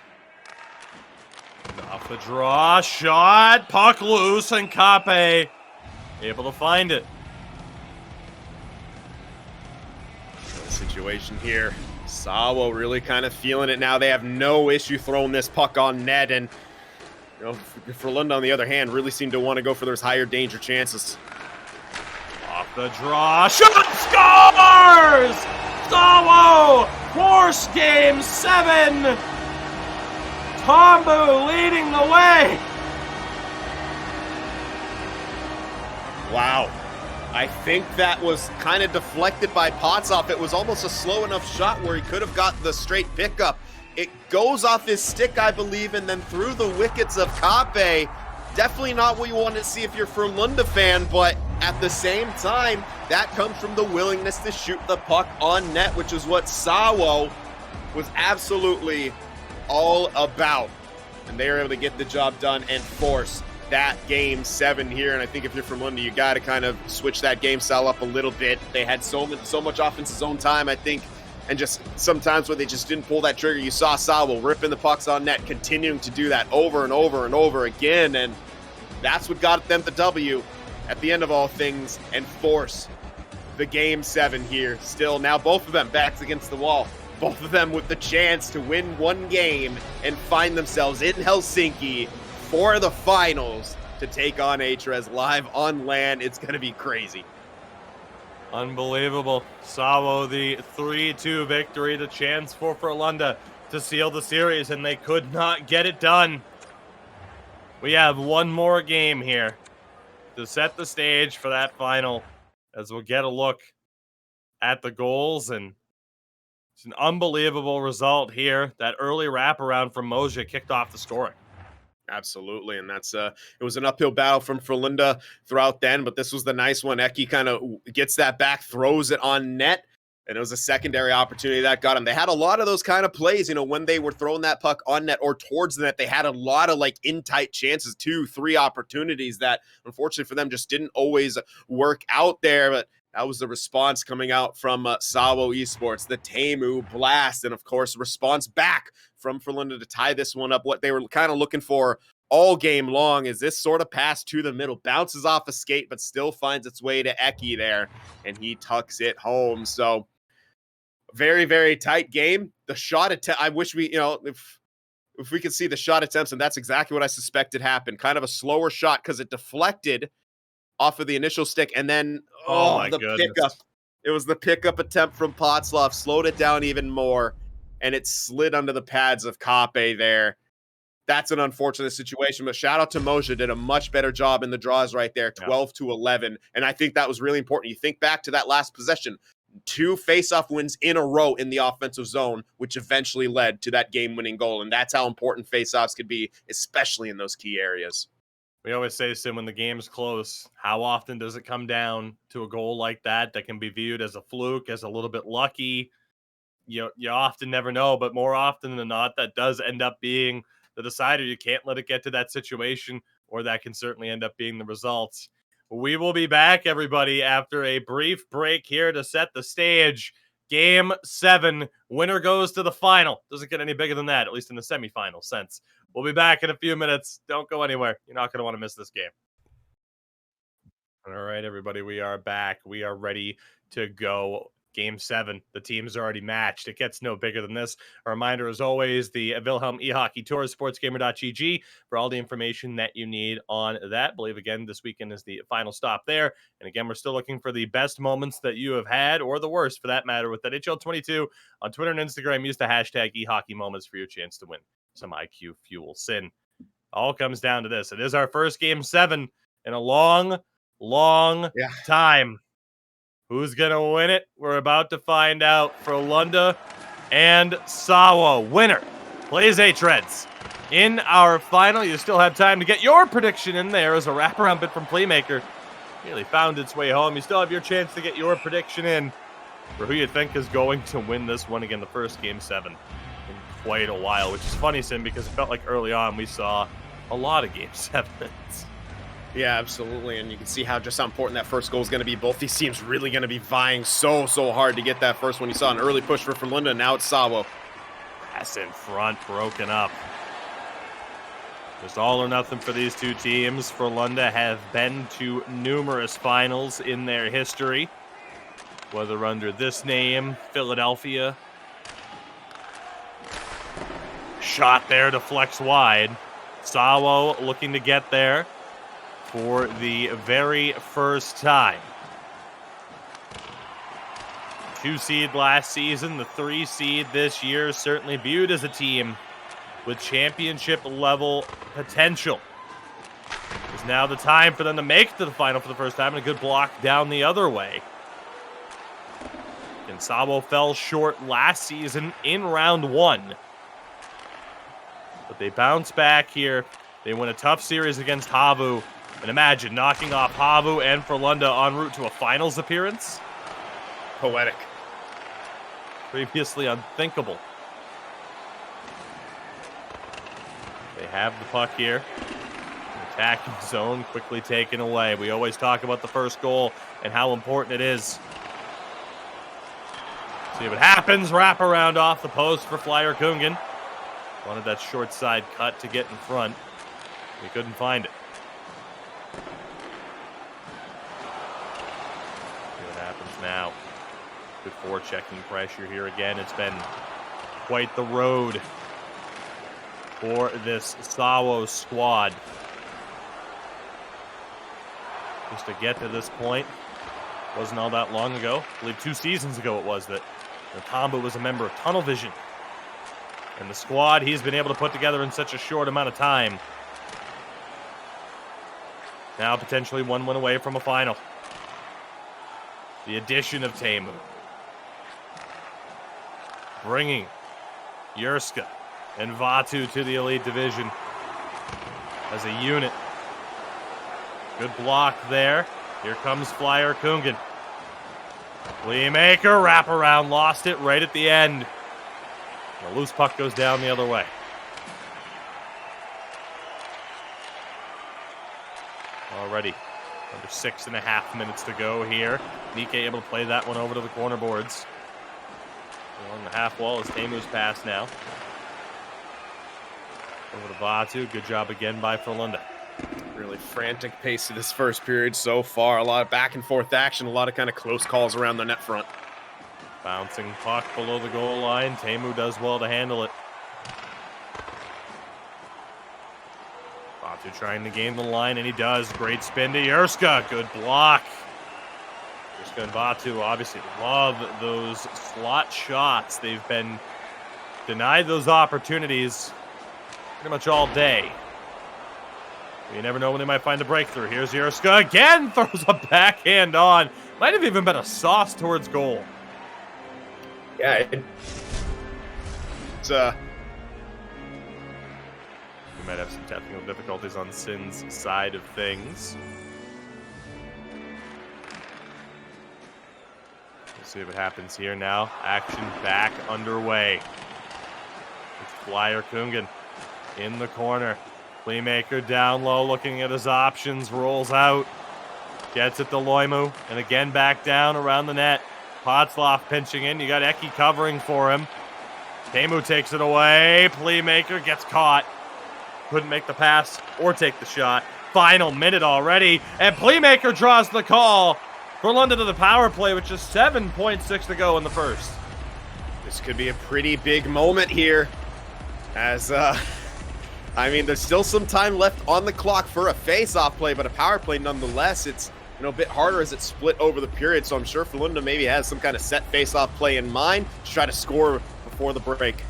Off the draw, shot, puck loose, and Kape able to find it. Situation here. SAWO really kind of feeling it now. They have no issue throwing this puck on net, and you know, Frölunda on the other hand really seem to want to go for those higher danger chances. Off the draw, shot, scores! SAWO force game 7. Tombu leading the way. Wow. I think that was kind of deflected by Potsdam. It was almost a slow enough shot where he could have got the straight pickup. It goes off his stick, I believe, and then through the wickets of Kape. Definitely not what you want to see if you're a Frölunda fan, but at the same time, that comes from the willingness to shoot the puck on net, which is what SAWO was absolutely all about. And they were able to get the job done and force that game 7 here. And I think if you're from Frölunda, you got to kind of switch that game style up a little bit. They had so much offensive zone time, I think, and just sometimes when they just didn't pull that trigger, you saw SAWO ripping the pucks on net, continuing to do that over and over and over again. And that's what got them the W at the end of all things and force the game 7 here. Still, now both of them backs against the wall. Both of them with the chance to win one game and find themselves in Helsinki for the finals to take on HRES live on land. It's going to be crazy. Unbelievable. SAWO the 3-2 victory, the chance for Frölunda to seal the series, and they could not get it done. We have one more game here to set the stage for that final, as we'll get a look at the goals, and it's an unbelievable result here. That early wraparound from Moja kicked off the scoring. Absolutely, and that's it was an uphill battle from Frölunda throughout then, but this was the nice one. Eki kind of gets that back, throws it on net, and it was a secondary opportunity that got him. They had a lot of those kind of plays, you know, when they were throwing that puck on net or towards the net. They had a lot of like in tight chances, 2-3 opportunities that unfortunately for them just didn't always work out there. But that was the response coming out from SAWO Esports, the Teemu blast, and of course response back from Frölunda to tie this one up. What they were kind of looking for all game long is this sort of pass to the middle, bounces off a skate, but still finds its way to Eki there, and he tucks it home. So very, very tight game. The shot attempt, I wish we, you know, if we could see the shot attempts, and that's exactly what I suspected happened. Kind of a slower shot because it deflected off of the initial stick, and then the pickup. It was the pickup attempt from Potslov, slowed it down even more, and it slid under the pads of Kape there. That's an unfortunate situation, but shout out to Moja, did a much better job in the draws right there, 12-11, and I think that was really important. You think back to that last possession, 2 face-off wins in a row in the offensive zone, which eventually led to that game-winning goal, and that's how important face-offs could be, especially in those key areas. We always say, Sim, when the game's close, how often does it come down to a goal like that that can be viewed as a fluke, as a little bit lucky? You often never know, but more often than not, that does end up being the decider. You can't let it get to that situation, or that can certainly end up being the results. We will be back, everybody, after a brief break here to set the stage. Game 7, winner goes to the final. Doesn't get any bigger than that, at least in the semifinal sense. We'll be back in a few minutes. Don't go anywhere. You're not going to want to miss this game. All right, everybody, we are back. We are ready to go. Game 7. The teams are already matched. It gets no bigger than this. A reminder, as always, the Wilhelm eHockey Tour, sportsgamer.gg, for all the information that you need on that. I believe, again, this weekend is the final stop there. And again, we're still looking for the best moments that you have had, or the worst, for that matter, with that HL22 on Twitter and Instagram. Use the hashtag eHockeyMoments for your chance to win some IQ Fuel Sin. All comes down to this. It is our first Game 7 in a long, long Yeah. time. Who's going to win it? We're about to find out. Frölunda and SAWO. Winner plays H-Reds. In our final, you still have time to get your prediction in there as a wraparound bid from Playmaker nearly found its way home. You still have your chance to get your prediction in for who you think is going to win this one. Again, the first Game 7 in quite a while, which is funny, Sim, because it felt like early on we saw a lot of Game 7s. Yeah, absolutely. And you can see how important that first goal is going to be. Both these teams really going to be vying so hard to get that first one. You saw an early push for Frölunda, and now it's SAWO. Pass in front, broken up. Just all or nothing for these two teams. Frölunda have been to numerous finals in their history, whether under this name, Philadelphia. Shot there to flex wide. SAWO looking to get there for the very first time. 2 seed last season, the 3 seed this year, certainly viewed as a team with championship level potential. It's now the time for them to make it to the final for the first time, and a good block down the other way. And SAWO fell short last season in round 1. But they bounce back here. They win a tough series against Havu. And imagine knocking off Havu and Frölunda en route to a finals appearance. Poetic. Previously unthinkable. They have the puck here. Attacking zone quickly taken away. We always talk about the first goal and how important it is. See what happens. Wrap around off the post for Flyer Kungen. Wanted that short side cut to get in front. We couldn't find it. Now, good forechecking pressure here again. It's been quite the road for this SAWO squad. Just to get to this point, wasn't all that long ago. I believe 2 seasons ago it was that Nakambu was a member of Tunnel Vision. And the squad he's been able to put together in such a short amount of time. Now potentially 1 win away from a final. The addition of Teemu. Bringing Jurska and Vatu to the Elite Division as a unit. Good block there. Here comes Flyer Kungen. Playmaker, wraparound, lost it right at the end. The loose puck goes down the other way. Already under 6.5 minutes to go here. Nike able to play that one over to the corner boards. Along the half wall is Teemu's pass now. Over to Vatu. Good job again by Frölunda. Really frantic pace of this first period so far. A lot of back and forth action. A lot of kind of close calls around the net front. Bouncing puck below the goal line. Teemu does well to handle it. Vatu trying to gain the line, and he does. Great spin to Jurska. Good block. Jurska and Vatu obviously love those slot shots. They've been denied those opportunities pretty much all day. You never know when they might find a breakthrough. Here's Jurska again. Throws a backhand on. Might have even been a sauce towards goal. Yeah, it's We might have some technical difficulties on Sin's side of things. We'll see what happens here now. Action back underway. It's Flyer Kungen in the corner. Playmaker down low, looking at his options, rolls out. Gets it to Loimu, and again back down around the net. Potzloff pinching in. You got Eki covering for him. Teemu takes it away. Playmaker gets caught. Couldn't make the pass or take the shot. Final minute already, and Playmaker draws the call. Frölunda to the power play with just 7.6 to go in the first. This could be a pretty big moment here. As, I mean, there's still some time left on the clock for a face-off play, but a power play nonetheless. It's, you know, a bit harder as it's split over the period, so I'm sure Frölunda maybe has some kind of set face-off play in mind to try to score before the break.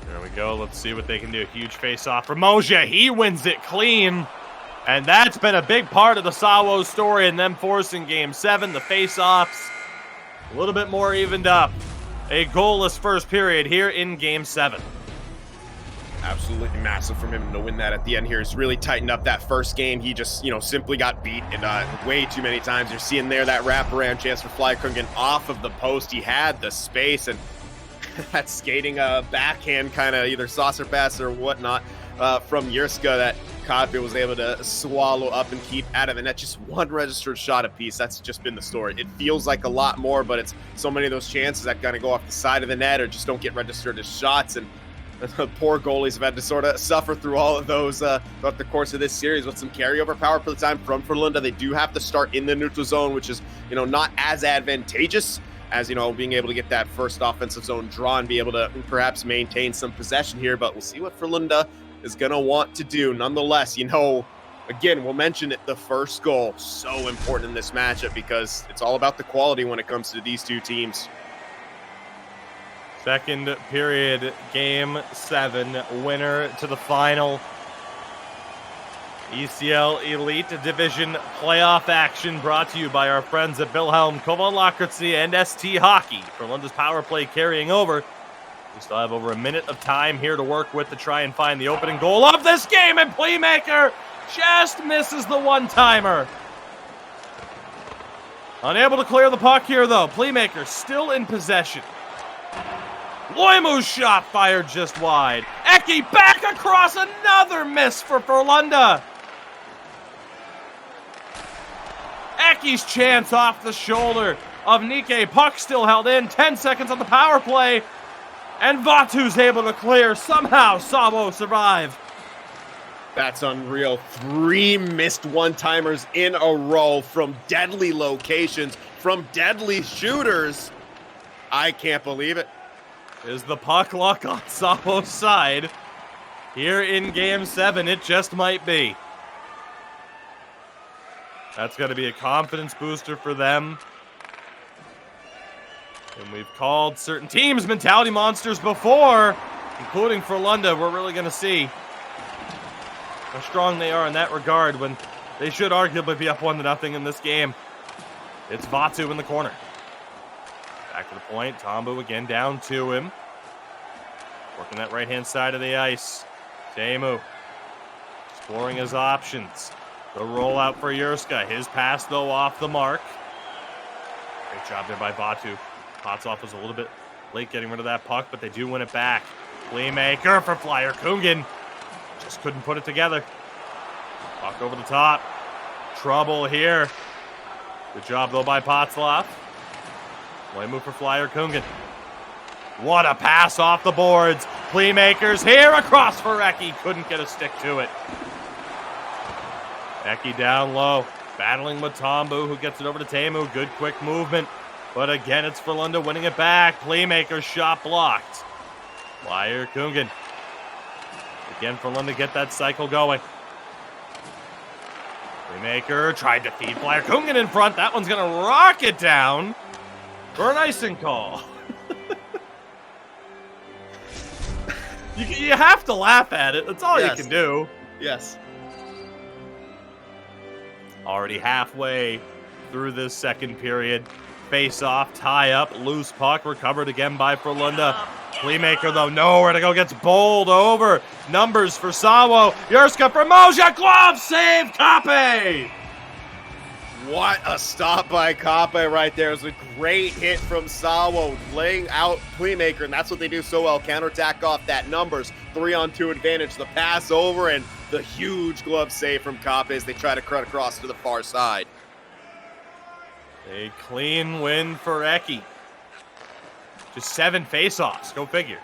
There we go. Let's see what they can do. Huge face-off for Moja. He wins it clean. And that's been a big part of the SAWO story and them forcing Game 7. The face-offs a little bit more evened up. A goalless first period here in Game 7. Absolutely massive from him to win that at the end here. He's really tightened up that first game. He just, simply got beat way too many times. You're seeing there that wraparound chance for Flykungen off of the post. He had the space, and that skating backhand kind of either saucer pass or whatnot from Jurska that Kape was able to swallow up and keep out of the net. Just one registered shot apiece. That's just been the story. It feels like a lot more, but it's so many of those chances that kind of go off the side of the net or just don't get registered as shots. And the poor goalies have had to sort of suffer through all of those throughout the course of this series with some carryover power for the time from Frölunda. They do have to start in the neutral zone, which is, not as advantageous as, being able to get that first offensive zone drawn, be able to perhaps maintain some possession here. But we'll see what Frölunda is going to want to do. Nonetheless, again, we'll mention it, the first goal, so important in this matchup because it's all about the quality when it comes to these two teams. Second period, Game 7, winner to the final. ECL Elite Division playoff action brought to you by our friends at Wilhelm Kovalakritzy and ST Hockey. Frölunda's power play carrying over. We still have over a minute of time here to work with to try and find the opening goal of this game, and Playmaker just misses the one-timer. Unable to clear the puck here, though. Playmaker still in possession. Loimu's shot fired just wide. Eki back across, another miss for Frölunda. Eki's chance off the shoulder of Nike. Puck still held in. 10 seconds on the power play. And Vatu's able to clear. Somehow, SAWO survive. That's unreal. 3 missed one-timers in a row from deadly locations, from deadly shooters. I can't believe it. Is the puck luck on SAWO's side? Here in Game 7, it just might be. That's going to be a confidence booster for them. And we've called certain teams mentality monsters before, including Frölunda. We're really going to see how strong they are in that regard when they should arguably be up 1-0 in this game. It's Vatu in the corner. Back to the point. Tombu again down to him. Working that right-hand side of the ice. Teemu exploring his options. The rollout for Jurska. His pass, though, off the mark. Great job there by Vatu. Potsdam was a little bit late getting rid of that puck, but they do win it back. Playmaker for Flykungen. Just couldn't put it together. Puck over the top. Trouble here. Good job, though, by Potsdam. Play move for Flykungen. What a pass off the boards. Playmakers here across for Eki. Couldn't get a stick to it. Eki down low. Battling with Tombu, who gets it over to Teemu. Good quick movement. But again, it's Frölunda winning it back. Playmaker shot blocked. Flykungen. Again, Frölunda get that cycle going. Playmaker tried to feed Flykungen in front. That one's going to rock it down for an icing call. You have to laugh at it. That's all you can do. Yes. Already halfway through this second period. Face off, tie up, loose puck, recovered again by Frölunda. Playmaker, though, nowhere to go, gets bowled over. Numbers for SAWO. Jurska for Moja, glove save, Kape! What a stop by Kape right there. It was a great hit from SAWO, laying out Playmaker, and that's what they do so well. Counterattack off that numbers. 3-on-2 advantage. The pass over and the huge glove save from Kape as they try to cut across to the far side. A clean win for Eki. Just 7 face-offs, go figure,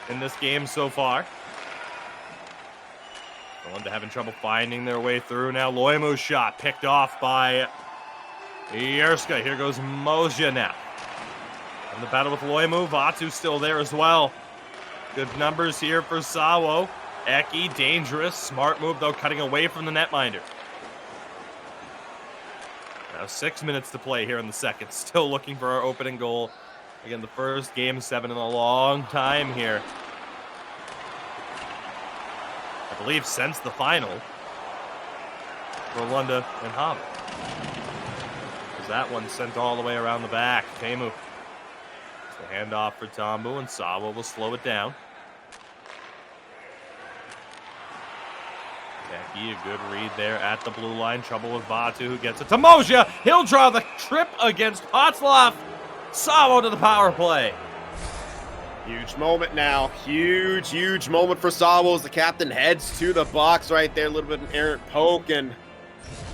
in this game so far. Frölunda having trouble finding their way through now. Loimu's shot picked off by Jurska. Here goes Moja now. In the battle with Loimu, Vatu still there as well. Good numbers here for SAWO. Eki, dangerous. Smart move, though, cutting away from the netminder. Now 6 minutes to play here in the second. Still looking for our opening goal. Again, the first Game 7 in a long time here. I believe since the final. Frölunda and Hop. That one sent all the way around the back. Teemu. The handoff for Tombu, and SAWO will slow it down. Becky, a good read there at the blue line. Trouble with Batu, who gets it to Moja. He'll draw the trip against Potzloff. SAWO to the power play. Huge moment now. Huge moment for SAWO as the captain heads to the box right there. A little bit of an errant poke, and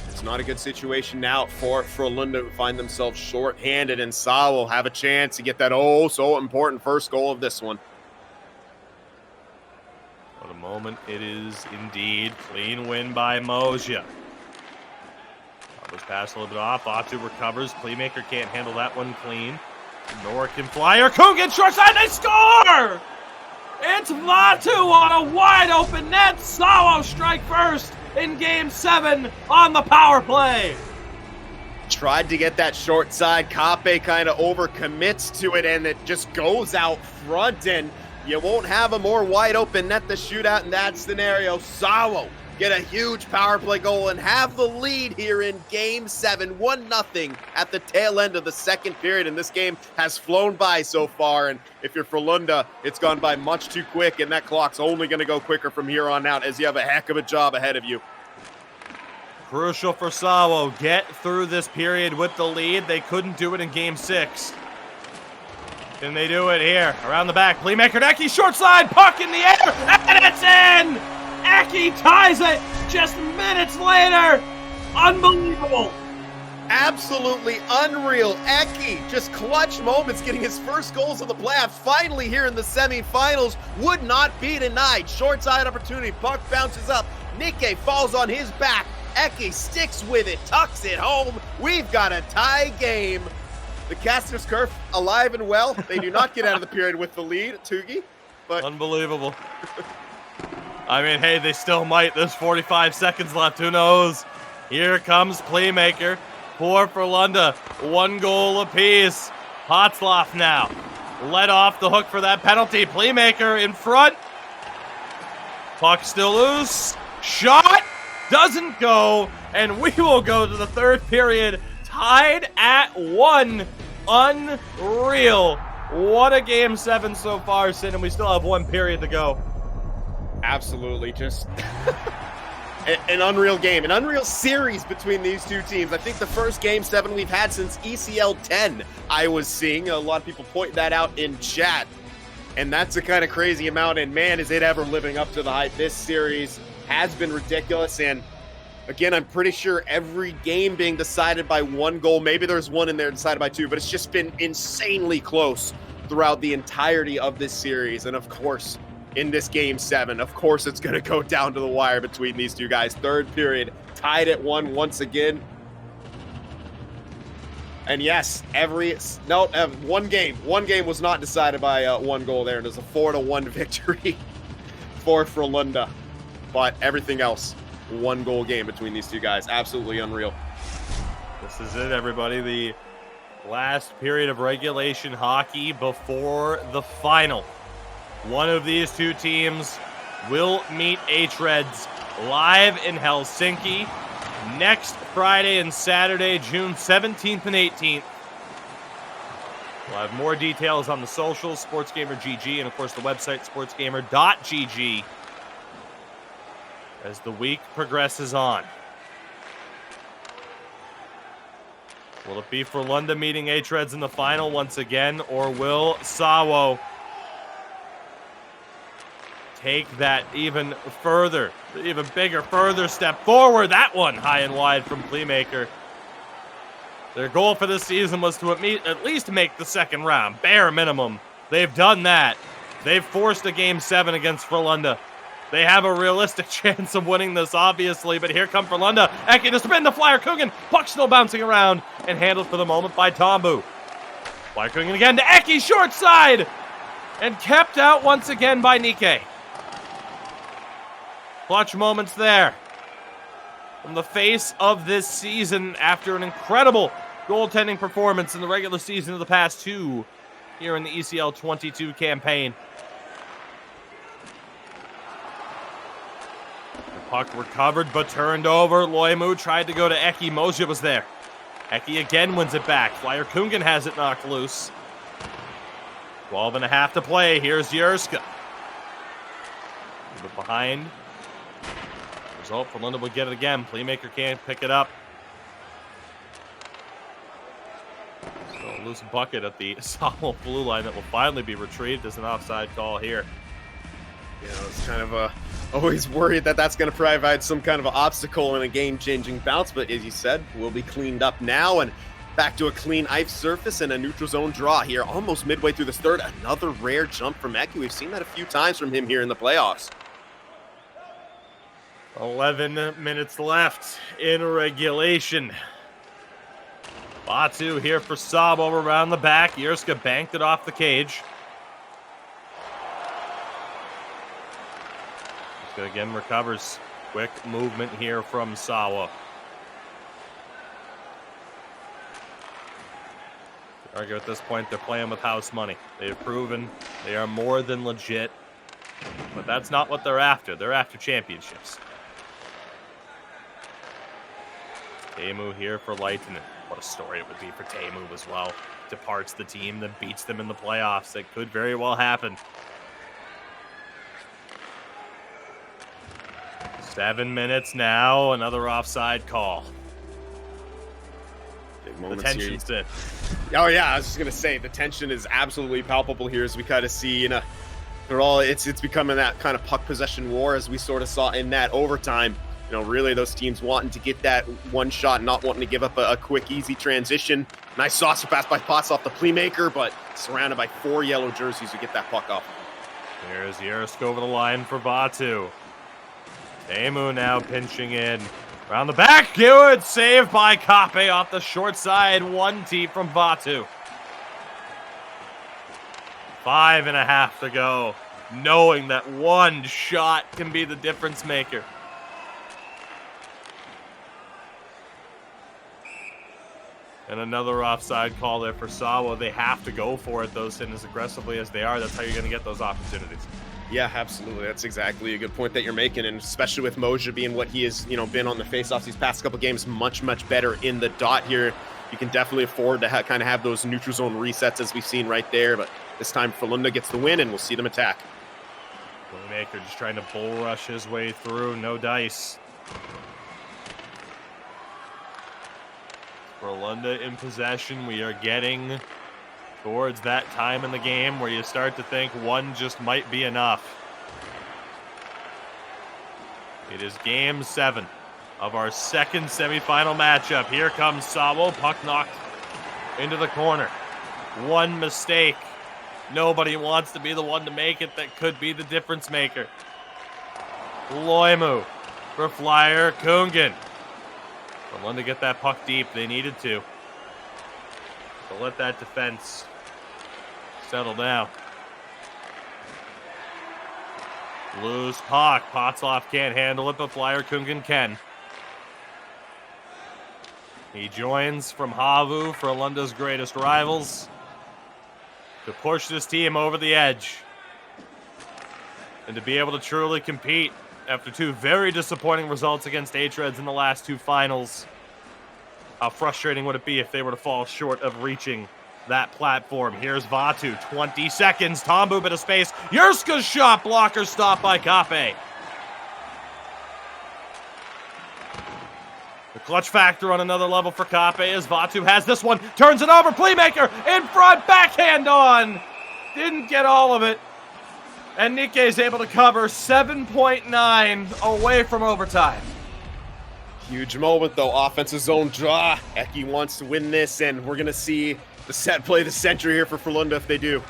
it's not a good situation now for Frölunda, who find themselves short-handed, and SAWO have a chance to get that so important first goal of this one. What a moment it is indeed. Clean win by Moja. Was passed a little bit off. Batu recovers. Playmaker can't handle that one clean. Nor can Flyer. Coogan short side, they score! It's Batu on a wide open net. SAWO strike first in Game 7 on the power play. Tried to get that short side. Kape kind of overcommits to it, and it just goes out front, and you won't have a more wide open net to shoot out in that scenario. SAWO get a huge power play goal and have the lead here in Game 7, 1-0 at the tail end of the second period, and this game has flown by so far, and if you're Frölunda, it's gone by much too quick, and that clock's only going to go quicker from here on out as you have a heck of a job ahead of you. Crucial for SAWO. Get through this period with the lead. They couldn't do it in Game 6. Can they do it here? Around the back. Playmaker Eki, short side, puck in the air, and it's in! Eki ties it just minutes later. Unbelievable. Absolutely unreal. Eki, just clutch moments, getting his first goals of the playoffs. Finally here in the semifinals. Would not be denied. Short side opportunity. Puck bounces up. Nikke falls on his back. Eki sticks with it, tucks it home. We've got a tie game. The Casters Curve alive and well. They do not get out of the period with the lead, Tugi. But unbelievable. I mean, hey, they still might. There's 45 seconds left. Who knows? Here comes Playmaker for Frölunda. 1 goal apiece. Potzloff now let off the hook for that penalty. Playmaker in front. Puck still loose. Shot doesn't go. And we will go to the third period tied at 1. Unreal. What a Game 7 so far, Sid, and we still have 1 period to go. Absolutely, just an unreal game, an unreal series between these two teams. I think the first Game 7 we've had since ECL 10, I was seeing. A lot of people point that out in chat, and that's a kind of crazy amount, and man, is it ever living up to the hype. This series has been ridiculous, and again, I'm pretty sure every game being decided by 1 goal. Maybe there's one in there decided by 2, but it's just been insanely close throughout the entirety of this series, and of course, in this Game 7. Of course, it's going to go down to the wire between these two guys. Third period, tied at 1 once again. And yes, one game was not decided by 1 goal there. And there's a 4-1 victory for Frölunda. But everything else, 1 goal game between these two guys. Absolutely unreal. This is it, everybody. The last period of regulation hockey before the final. One of these two teams will meet H-Reds live in Helsinki next Friday and Saturday, June 17th and 18th. We'll have more details on the socials, SportsGamer.gg, and of course the website, sportsgamer.gg, as the week progresses on. Will it be Frölunda meeting H-Reds in the final once again, or will SAWO take that even further, even bigger, further step forward? That one high and wide from Playmaker. Their goal for this season was to at least make the second round, bare minimum. They've done that. They've forced a Game 7 against Frölunda. They have a realistic chance of winning this, obviously, but here come Frölunda. Eki to spin the Flyer Coogan. Puck still bouncing around and handled for the moment by Tombu. Flyer Coogan again to Eki, short side, and kept out once again by Nikke. Clutch moments there from the face of this season after an incredible goaltending performance in the regular season of the past 2 here in the ECL 22 campaign. puck recovered but turned over. Loimu tried to go to Eki. Moja was there. Eki again wins it back. Flyer Kungan has it knocked loose. 12.5 to play. Here's Yerska. But behind. Result, Frölunda will get it again. Playmaker can't pick it up. So a loose bucket at the SAWO blue line that will finally be retrieved as an offside call here. You know, it's kind of always worried that that's going to provide some kind of an obstacle in a game-changing bounce, but as you said, will be cleaned up now and back to a clean ice surface and a neutral zone draw here almost midway through this third. Another rare jump from Eki. We've seen that a few times from him here in the playoffs. 11 minutes left in regulation. Batu here for SAWO around the back. Yerska banked it off the cage. Yerska again recovers. Quick movement here from SAWO. Argue at this point they're playing with house money. They've proven they are more than legit. But that's not what they're after. They're after championships. Teemu here for Lehtinen. What a story it would be for Teemu as well. Departs the team that beats them in the playoffs. It could very well happen. 7 minutes now. Another offside call. Big The moments tension's here. in. Oh yeah, I was just gonna say the tension is absolutely palpable here as we kind of see, you know, it's becoming that kind of puck possession war as we sort of saw in that overtime. You know, really those teams wanting to get that one shot, not wanting to give up a quick, easy transition. Nice saucer pass by Potts off the playmaker, but surrounded by 4 yellow jerseys to get that puck off. Here's Yerska over the line for Batu. Teemu now pinching in. Around the back, good save by Kape off the short side. 1-T from Batu. 5.5 to go. Knowing that one shot can be the difference maker. And another offside call there for SAWO. They have to go for it, though, sitting as aggressively as they are. That's how you're going to get those opportunities. Yeah, absolutely. That's exactly a good point that you're making, and especially with Moja being what he has, you know, been on the faceoffs these past couple games, much better in the dot here. You can definitely afford to kind of have those neutral zone resets as we've seen right there, but this time Frölunda gets the win, and we'll see them attack. Playmaker just trying to bull rush his way through. No dice. Frölunda in possession. We are getting towards that time in the game where you start to think one just might be enough. It is game 7 of our second semifinal matchup. Here comes SAWO. Puck knocked into the corner. One mistake. Nobody wants to be the one to make it. That could be the difference maker. Loimu for Flyer Kungan. Frölunda get that puck deep. They needed to. So let that defense settle down. Loose puck. Potsloff can't handle it, but Flyer Kungan can. He joins from Havu, Frölunda's greatest rivals, to push this team over the edge and to be able to truly compete after 2 very disappointing results against H-Reds in the last 2 finals. How frustrating would it be if they were to fall short of reaching that platform? Here's Vatu, 20 seconds, Tombu bit of space, Yerska's shot blocker stopped by Kape. The clutch factor on another level for Kape as Vatu has this one, turns it over, playmaker in front, backhand on, didn't get all of it. And Nikke is able to cover 7.9 away from overtime. Huge moment, though. Offensive zone draw. Eki wants to win this, and we're going to see the set play the century here for Frölunda if they do.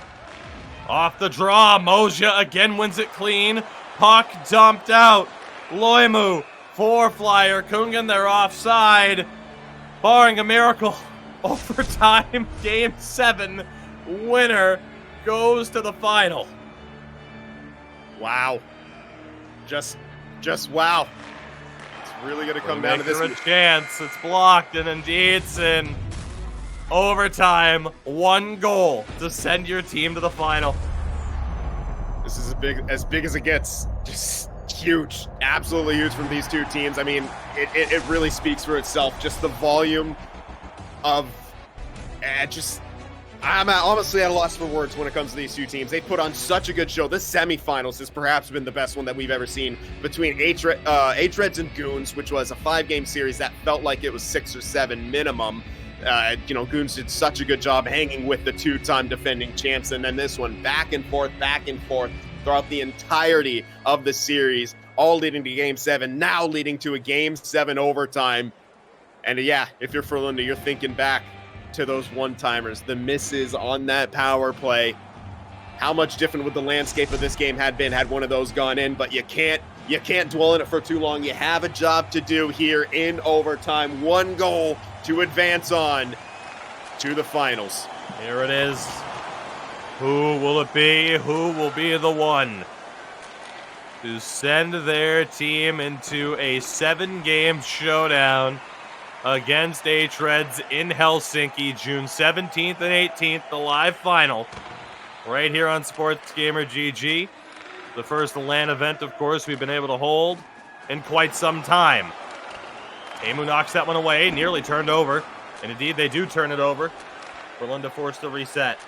Off the draw, Moja again wins it clean. Puck dumped out. Loimu for Flyer Kungan. They're offside. Barring a miracle, overtime game 7 winner goes to the final. Wow. Just wow. It's really going to come down to this. A chance. It's blocked, and indeed it's in overtime. 1 goal to send your team to the final. This is as big as it gets. Just Huge, absolutely huge from these two teams. I mean, it really speaks for itself. Just the volume of, I'm honestly at a loss for words when it comes to these two teams. They put on such a good show. This semifinals has perhaps been the best one that we've ever seen between H-Reds and Goons, which was a 5-game series that felt like it was 6 or 7 minimum. Goons did such a good job hanging with the 2-time defending champs, and then this one back and forth throughout the entirety of the series, all leading to Game 7, now leading to a Game 7 overtime. And yeah, if you're Frölunda, you're thinking back to those one-timers, the misses on that power play. How much different would the landscape of this game had been had one of those gone in? But you can't dwell in it for too long. You have a job to do here in overtime. 1 goal to advance on to the finals. Here it is. Who will it be? Who will be the one to send their team into a 7-game showdown against H-Reds in Helsinki, June 17th and 18th, the live final, right here on Sports Gamer GG. The first LAN event, of course, we've been able to hold in quite some time. Teemu knocks that one away, nearly turned over, and indeed they do turn it over. Frölunda forced to reset.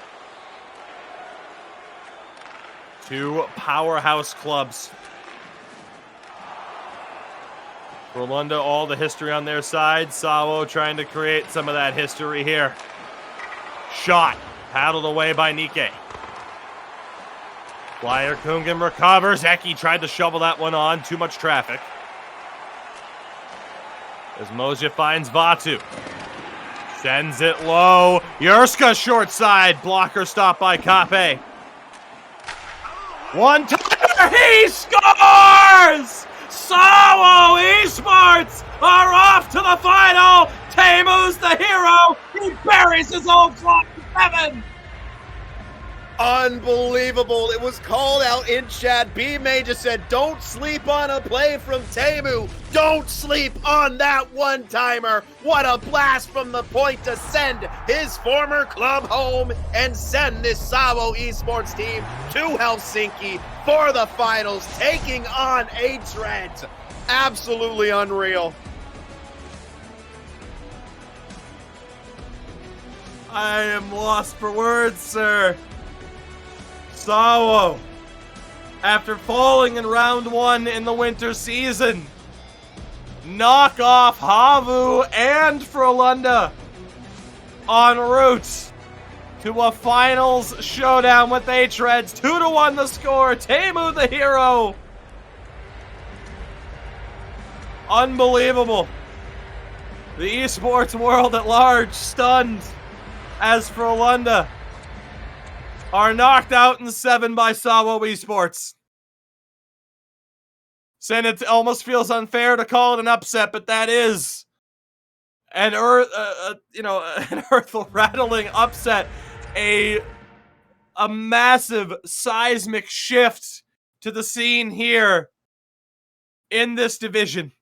2 powerhouse clubs. Frölunda, all the history on their side. SAWO trying to create some of that history here. Shot. Paddled away by Nike. Flyer Kungen recovers. Eki tried to shovel that one on. Too much traffic. As Moja finds Vatu. Sends it low. Jurska short side. Blocker stop by Kape. One timer. He scores! SAWO ESPORTS are off to the final. Teemu's the hero. He buries his own clock to 7. Unbelievable. It was called out in chat. B-May just said, don't sleep on a play from Teemu. Don't sleep on that one-timer. What a blast from the point to send his former club home and send this SAWO Esports team to Helsinki for the finals, taking on H-Reds. Absolutely unreal. I am lost for words, sir. SAWO, after falling in round 1 in the winter season, knock off Havu and Frölunda en route to a finals showdown with H-Reds. 2-1 the score. Teemu the hero. Unbelievable. The esports world at large stunned as Frölunda are knocked out in 7 by SAWO Esports. Saying it almost feels unfair to call it an upset, but that is an earth-rattling upset, a massive seismic shift to the scene here in this division.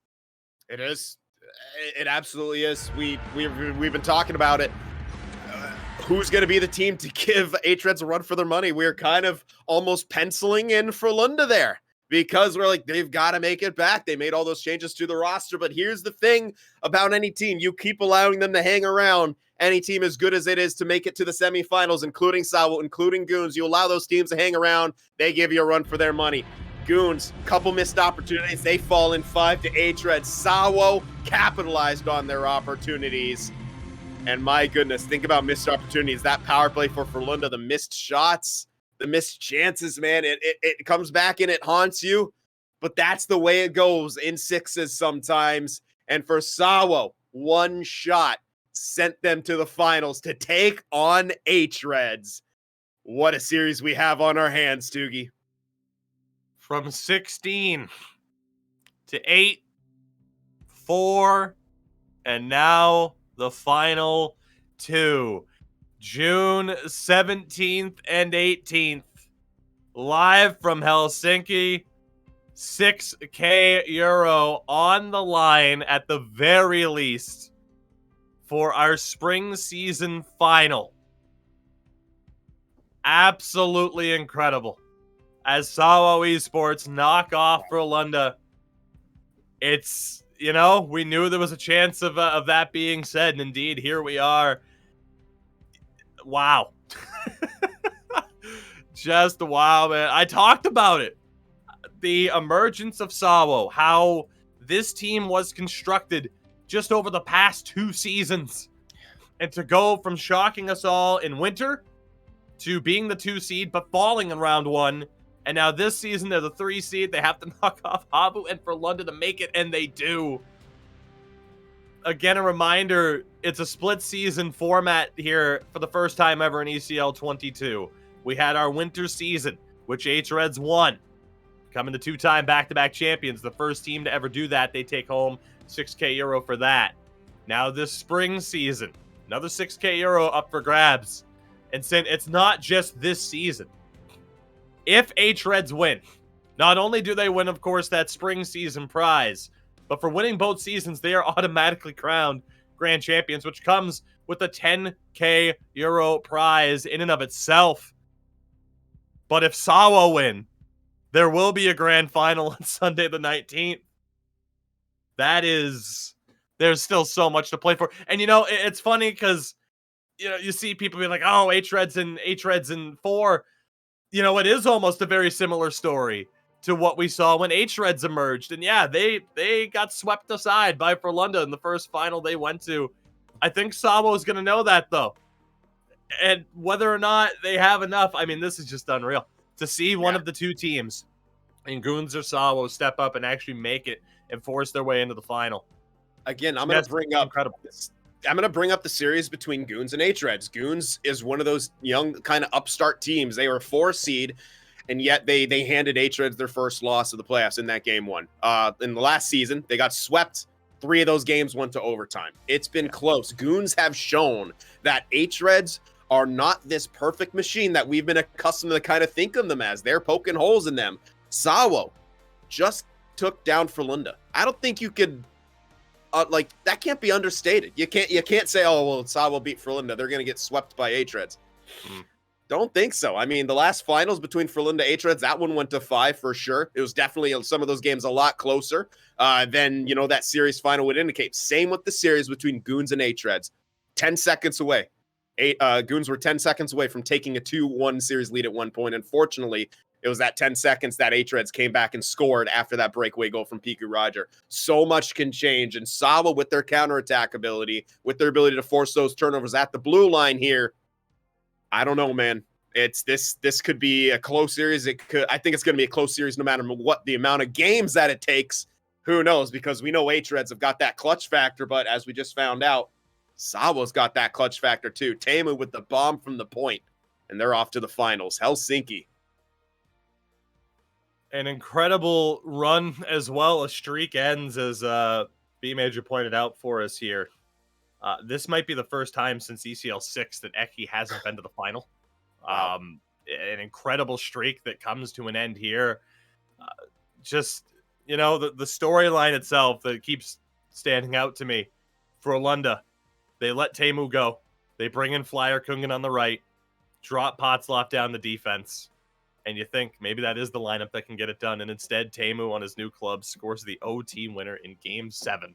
It is. It absolutely is. We've been talking about it. Who's going to be the team to give H-Reds a run for their money? We're kind of almost penciling in Frölunda there because we're like, they've got to make it back. They made all those changes to the roster, but here's the thing about any team. You keep allowing them to hang around. Any team as good as it is to make it to the semifinals, including SAWO, including Goons, you allow those teams to hang around, they give you a run for their money. Goons, couple missed opportunities. They fall in 5 to H-Reds. SAWO capitalized on their opportunities. And my goodness, think about missed opportunities. That power play for Frölunda, the missed shots, the missed chances, man. It comes back and it haunts you. But that's the way it goes in 6s sometimes. And for SAWO, 1 shot sent them to the finals to take on H-Reds. What a series we have on our hands, Toogie. From 16 to 8, 4, and now the final 2. June 17th and 18th. Live from Helsinki. 6K euro on the line at the very least for our spring season final. Absolutely incredible. as SAWO Esports knock off Frölunda. It's, we knew there was a chance of that being said, and indeed, here we are. Wow. Just wow, man. I talked about it. The emergence of SAWO, how this team was constructed just over the past 2 seasons. And to go from shocking us all in winter to being the 2 seed, but falling in round 1. And now this season, they're the 3 seed. They have to knock off Habu and Frölunda to make it, and they do. Again, a reminder, it's a split season format here for the first time ever in ECL 22. We had our winter season, which H-Reds won. Coming to 2-time back-to-back champions. The first team to ever do that. They take home €6,000 for that. Now this spring season, another €6,000 up for grabs. And since it's not just this season. If H-Reds win, not only do they win, of course, that spring season prize, but for winning both seasons, they are automatically crowned grand champions, which comes with a €10,000 prize in and of itself. But if SAWO win, there will be a grand final on Sunday the 19th. There's still so much to play for. And, it's funny because, you see people be like, oh, H-Reds and 4. It is almost a very similar story to what we saw when H-Reds emerged. And yeah, they got swept aside by Frölunda in the first final they went to. I think SAWO is going to know that, though. And whether or not they have enough, I mean, this is just unreal. To see one of the 2 teams, in Goons or SAWO, step up and actually make it and force their way into the final. Again, I'm going to bring up this. I'm going to bring up the series between Goons and H-Reds. Goons is one of those young kind of upstart teams. They were 4 seed, and yet they handed H-Reds their first loss of the playoffs in that game 1. In the last season, they got swept. 3 of those games went to overtime. It's been close. Goons have shown that H-Reds are not this perfect machine that we've been accustomed to kind of think of them as. They're poking holes in them. SAWO just took down Frölunda. I don't think you could... that can't be understated. You can't say, oh, well, SAWO beat Frölunda. They're going to get swept by H-Reds. Don't think so. I mean, the last finals between Frölunda and H-Reds, that one went to 5 for sure. It was definitely some of those games a lot closer than, that series final would indicate. Same with the series between Goons and H-Reds. 10 seconds away. Goons were 10 seconds away from taking a 2-1 series lead at one point. Unfortunately, it was that 10 seconds that H-Reds came back and scored after that breakaway goal from Piku Roger. So much can change. And SAWO, with their counterattack ability, with their ability to force those turnovers at the blue line here, I don't know, man. This could be a close series. I think it's going to be a close series no matter what the amount of games that it takes. Who knows? Because we know H-Reds have got that clutch factor, but as we just found out, SAWO's got that clutch factor too. Teemu with the bomb from the point, and they're off to the finals. Helsinki. An incredible run as well. A streak ends, as B Major pointed out for us here. This might be the first time since ECL 6 that Eki hasn't been to the final. Wow. An incredible streak that comes to an end here. The storyline itself that keeps standing out to me. Frölunda, they let Teemu go. They bring in Flyer Kungen on the right, drop Potzloff down the defense. And you think maybe that is the lineup that can get it done. And instead, Teemu on his new club scores the OT winner in Game 7.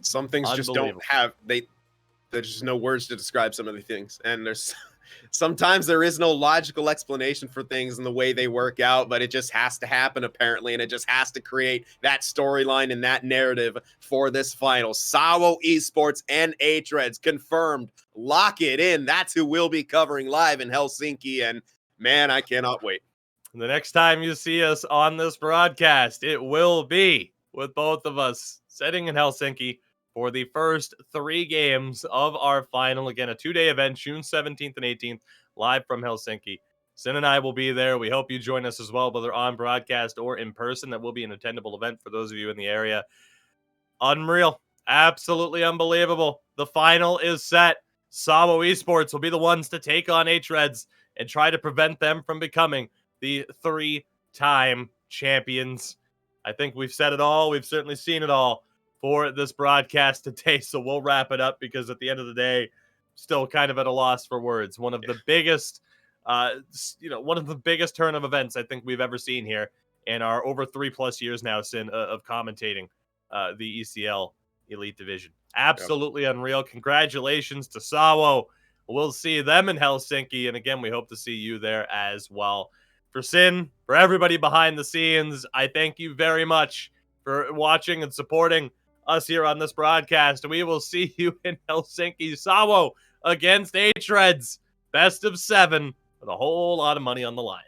Some things just don't have... There's just no words to describe some of the things. And sometimes there is no logical explanation for things and the way they work out, but it just has to happen, apparently. And it just has to create that storyline and that narrative for this final. SAWO Esports and H-Reds confirmed. Lock it in. That's who we'll be covering live in Helsinki. And man, I cannot wait. The next time you see us on this broadcast, it will be with both of us sitting in Helsinki for the first 3 games of our final. Again, a 2-day event, June 17th and 18th, live from Helsinki. Sin and I will be there. We hope you join us as well, whether on broadcast or in person. That will be an attendable event for those of you in the area. Unreal. Absolutely unbelievable. The final is set. SAWO Esports will be the ones to take on H-Reds and try to prevent them from becoming the 3-time champions. I think we've said it all. We've certainly seen it all for this broadcast today, so we'll wrap it up because at the end of the day, still kind of at a loss for words. One of the biggest One of the biggest turn of events I think we've ever seen here in our over 3+ years now, of commentating the ECL Elite Division. Absolutely unreal. Congratulations to SAWO. We'll see them in Helsinki, and again, we hope to see you there as well. For Sin, for everybody behind the scenes, I thank you very much for watching and supporting us here on this broadcast. We will see you in Helsinki. SAWO against H-Reds. Best of 7 with a whole lot of money on the line.